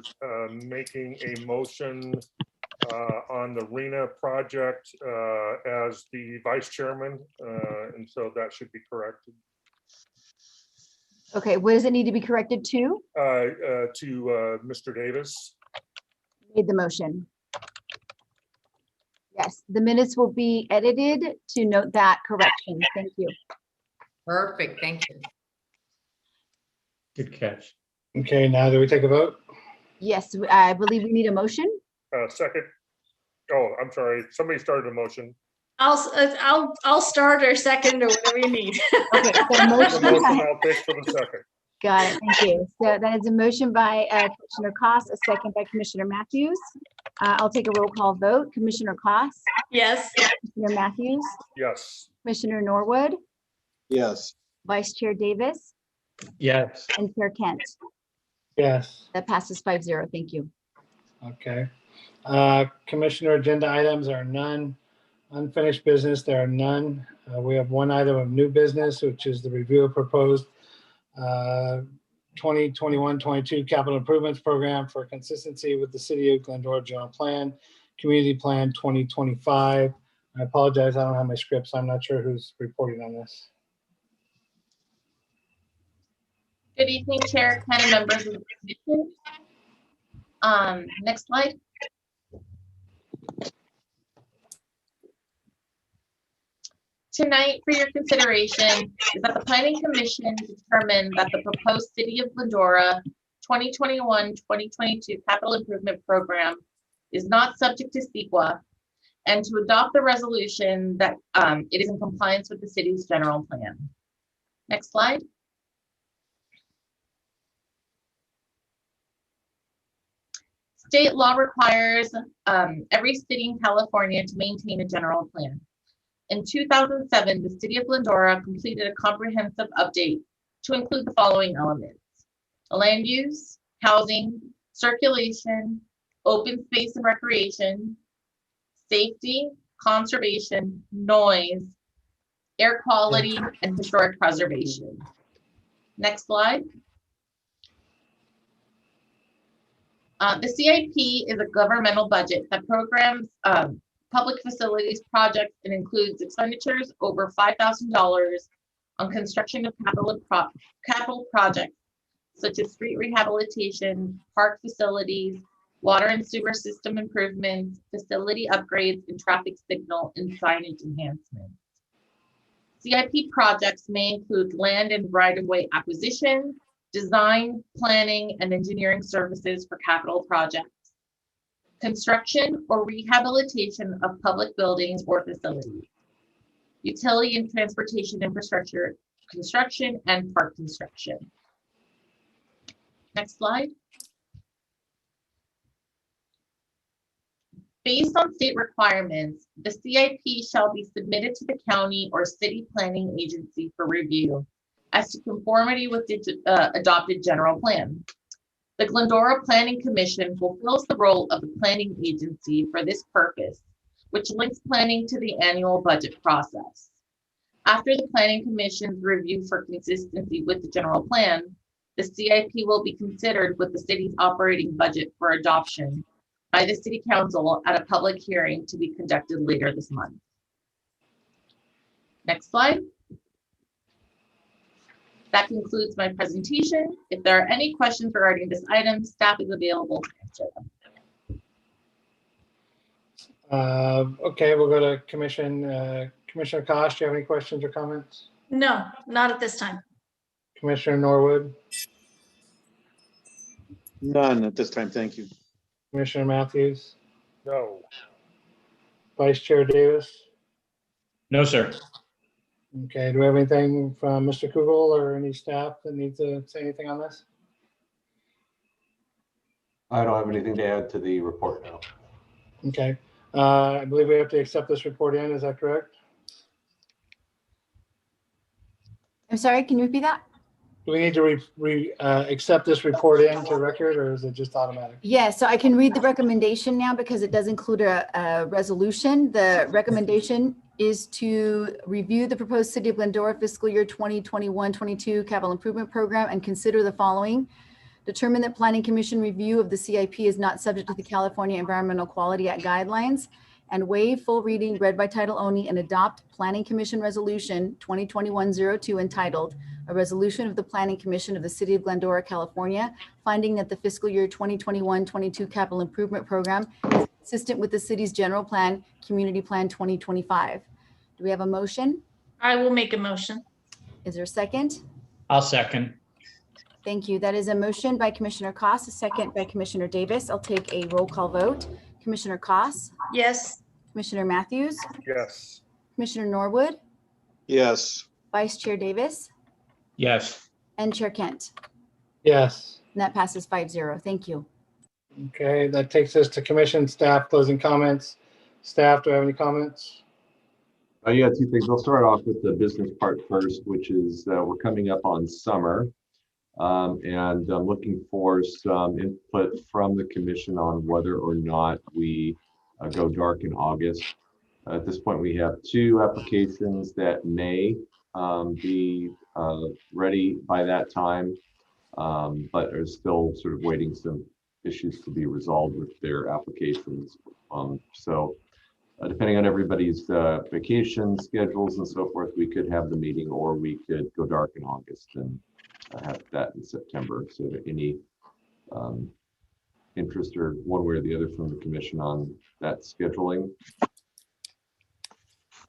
making a motion on the RENA project as the vice chairman, and so that should be corrected Okay, what does it need to be corrected to? to Mr. Davis. Made the motion. Yes, the minutes will be edited to note that correction. Thank you. Perfect, thank you. Good catch. Okay, now do we take a vote? Yes, I believe we need a motion. Second. Oh, I'm sorry. Somebody started a motion. I'll start or second or whatever you need. Okay, so The motion motion by- I'll take for the second. got it, thank you. So that is a motion by Commissioner Koss, a second by Commissioner Matthews. I'll take a roll call vote. Commissioner Koss, Yes. Commissioner Matthews, Yes. Commissioner Norwood, Yes. Vice Chair Davis, Yes. and Chair Kent. Yes, That passes 5-0. Thank you. okay. Commissioner agenda items are none. Unfinished business, there are none. We have one item of new business, which is the review of proposed 2021-22 capital improvements program for consistency with the City of Glendora General Plan, Community Plan 2025. I apologize, I don't have my scripts. I'm not sure who's reporting on this. Good evening, Chair, Ken, and members of the commission. Next slide. Tonight, for your consideration, is that the Planning Commission determined that the proposed City of Glendora 2021-2022 Capital Improvement Program is not subject to CEQA, and to adopt the resolution that it is in compliance with the city's general plan. Next slide. State law requires every city in California to maintain a general plan. In 2007, the City of Glendora completed a comprehensive update to include the following elements: land use, housing, circulation, open space and recreation, safety, conservation, noise, air quality, and historic preservation. Next slide. The CIP is a governmental budget that programs public facilities projects and includes expenditures over $5,000 on construction of capital projects such as street rehabilitation, park facilities, water and sewer system improvements, facility upgrades, and traffic signal and signage enhancements. CIP projects may include land and right-of-way acquisition, design, planning, and engineering services for capital projects, construction or rehabilitation of public buildings or facilities, utility and transportation infrastructure construction, and park construction. Next slide. Based on state requirements, the CIP shall be submitted to the county or city planning agency for review as to conformity with the adopted general plan. The Glendora Planning Commission fulfills the role of the planning agency for this purpose, which links planning to the annual budget process. After the Planning Commission's review for consistency with the general plan, the CIP will be considered with the city's operating budget for adoption by the City Council at a public hearing to be conducted later this month. Next slide. That concludes my presentation. If there are any questions regarding this item, staff is available to answer them. Okay, we'll go to Commissioner Kosh. Do you have any questions or comments? No, not at this time. Commissioner Norwood, None at this time, thank you. Commissioner Matthews, No. Vice Chair Davis. No, sir. Okay, do we have anything from Mr. Kugel or any staff that need to say anything on this? I don't have anything to add to the report now. Okay, I believe we have to accept this report in, is that correct? I'm sorry, can you repeat that? Do we need to accept this report into record, or is it just automatic? Yeah, so I can read the recommendation now because it does include a resolution. The recommendation is to review the proposed City of Glendora fiscal year 2021-22 capital improvement program and consider the following. Determine that Planning Commission review of the CIP is not subject to the California Environmental Quality Act guidelines, and waive full reading, read by title only, and adopt Planning Commission Resolution 2021-02 entitled, a resolution of the Planning Commission of the City of Glendora, California, finding that the fiscal year 2021-22 capital improvement program is consistent with the city's general plan, Community Plan 2025. Do we have a motion? I will make a motion. Is there a second? I'll second. Thank you. That is a motion by Commissioner Koss, a second by Commissioner Davis. I'll take a roll call vote. Commissioner Koss, Yes. Commissioner Matthews, Yes. Commissioner Norwood, Yes, Vice Chair Davis, Yes. and Chair Kent. Yes. And that passes 5-0. Thank you. Okay, that takes us to commission staff closing comments. Staff, do I have any comments? Yeah, two things. I'll start off with the business part first, which is we're coming up on summer. And I'm looking for some input from the commission on whether or not we go dark in August. At this point, we have 2 applications that may be ready by that time, but are still sort of waiting some issues to be resolved with their applications. So depending on everybody's vacation schedules and so forth, we could have the meeting, or we could go dark in August and have that in September. So any interest or one way or the other from the commission on that scheduling?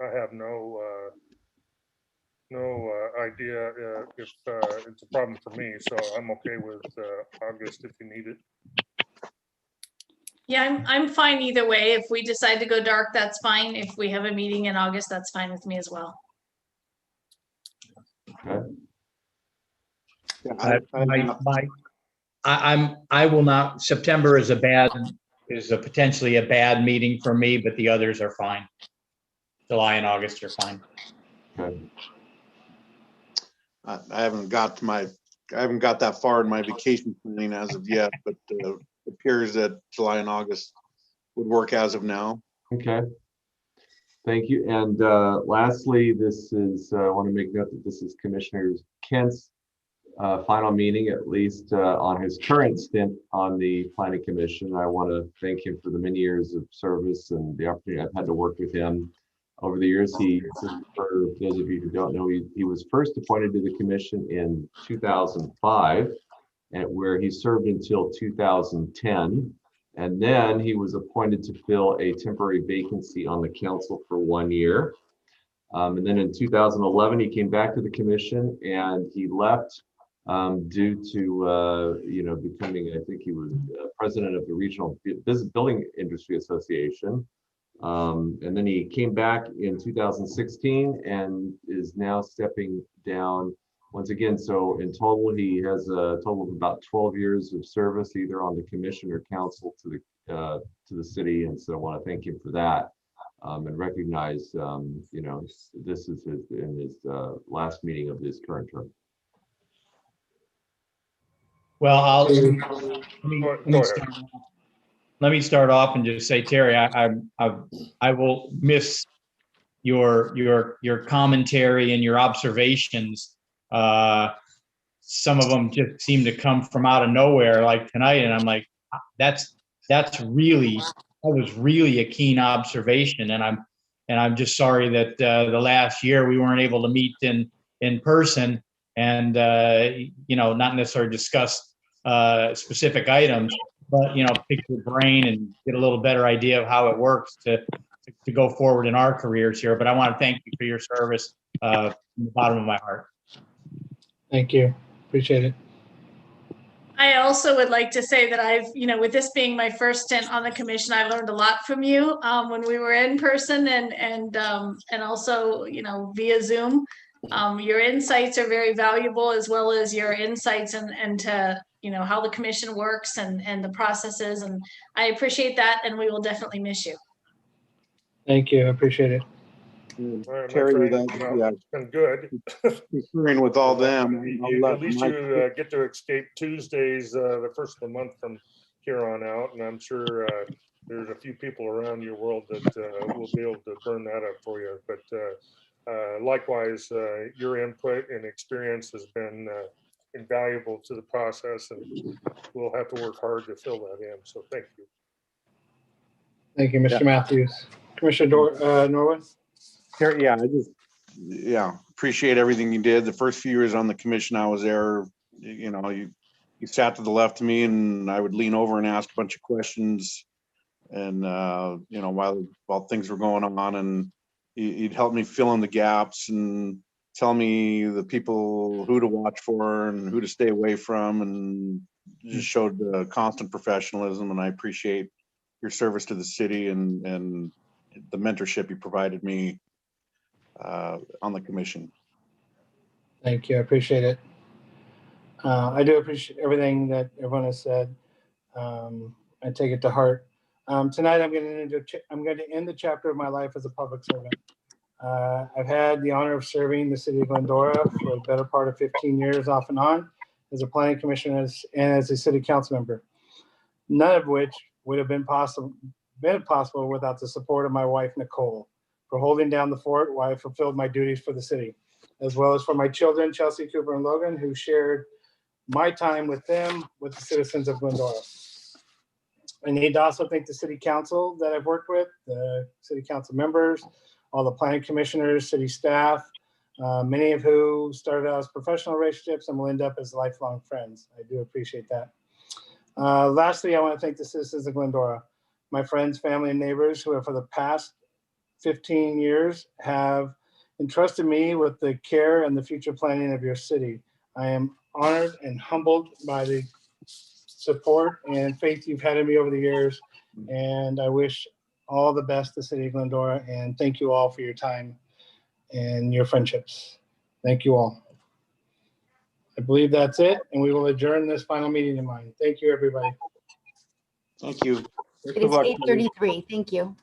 I have no idea if it's a problem for me, so I'm okay with August if you need it. Yeah, I'm fine either way. If we decide to go dark, that's fine. If we have a meeting in August, that's fine with me as well. Okay. Yeah, I will not, September is potentially a bad meeting for me, but the others are fine. July and August are fine. Okay. I haven't got that far in my vacation planning as of yet, but it appears that July and August would work as of now. Okay. Thank you. And lastly, this is, I want to make note that this is Commissioner Kent's final meeting, at least on his current stint on the Planning Commission. I want to thank him for the many years of service and the opportunity I've had to work with him over the years. For those of you who don't know, he was first appointed to the commission in 2005, and where he served until 2010. And then he was appointed to fill a temporary vacancy on the council for 1 year. And then in 2011, he came back to the commission, and he left due to becoming, I think he was president of the Regional Building Industry Association. And then he came back in 2016 and is now stepping down once again. So in total, he has a total of about 12 years of service, either on the commission or council to the city. And so I want to thank him for that, and recognize, this is his last meeting of his current term. Well, let me start off and just say, Terry, I will miss your commentary and your observations. Some of them just seem to come from out of nowhere, like tonight, and I'm like, that was really a keen observation, and I'm just sorry that the last year we weren't able to meet in person and not necessarily discuss specific items, but pick your brain and get a little better idea of how it works to go forward in our careers here. But I want to thank you for your service from the bottom of my heart. Thank you. Appreciate it. I also would like to say that I've, with this being my first stint on the commission, I learned a lot from you when we were in person and also, via Zoom. Your insights are very valuable, as well as your insights into how the commission works and the processes, and I appreciate that, and we will definitely miss you. Thank you. I appreciate it. Terry, it's been good. Conferring with all them. At least you get to escape Tuesdays, the first of the month from here on out, and I'm sure there's a few people around your world that will be able to burn that up for you. But likewise, your input and experience has been invaluable to the process, and we'll have to work hard to fill that in. So thank you. Thank you, Mr. Matthews. Commissioner Norwood? Yeah, appreciate everything you did. The first few years on the commission I was there, you sat to the left of me, and I would lean over and ask a bunch of questions, and while things were going on, and you'd help me fill in the gaps and tell me the people who to watch for and who to stay away from, and just showed constant professionalism. And I appreciate your service to the city and the mentorship you provided me on the commission. Thank you. I appreciate it. I do appreciate everything that everyone has said. I take it to heart. Tonight, I'm going to end the chapter of my life as a public servant. I've had the honor of serving the city of Glendora for the better part of 15 years off and on as a planning commissioner and as a city council member, none of which would have been possible without the support of my wife, Nicole, for holding down the fort while I fulfilled my duties for the city, as well as for my children, Chelsea, Cooper, and Logan, who shared my time with them, with the citizens of Glendora. I need to also thank the city council that I've worked with, the city council members, all the planning commissioners, city staff, many of who started out as professional relationships and will end up as lifelong friends. I do appreciate that. Lastly, I want to thank the citizens of Glendora, my friends, family, and neighbors who have for the past 15 years have entrusted me with the care and the future planning of your city. I am honored and humbled by the support and faith you've had in me over the years, and I wish all the best to the city of Glendora, and thank you all for your time and your friendships. Thank you all. I believe that's it, and we will adjourn this final meeting of mine. Thank you, everybody. Thank you. It is 8:33. Thank you.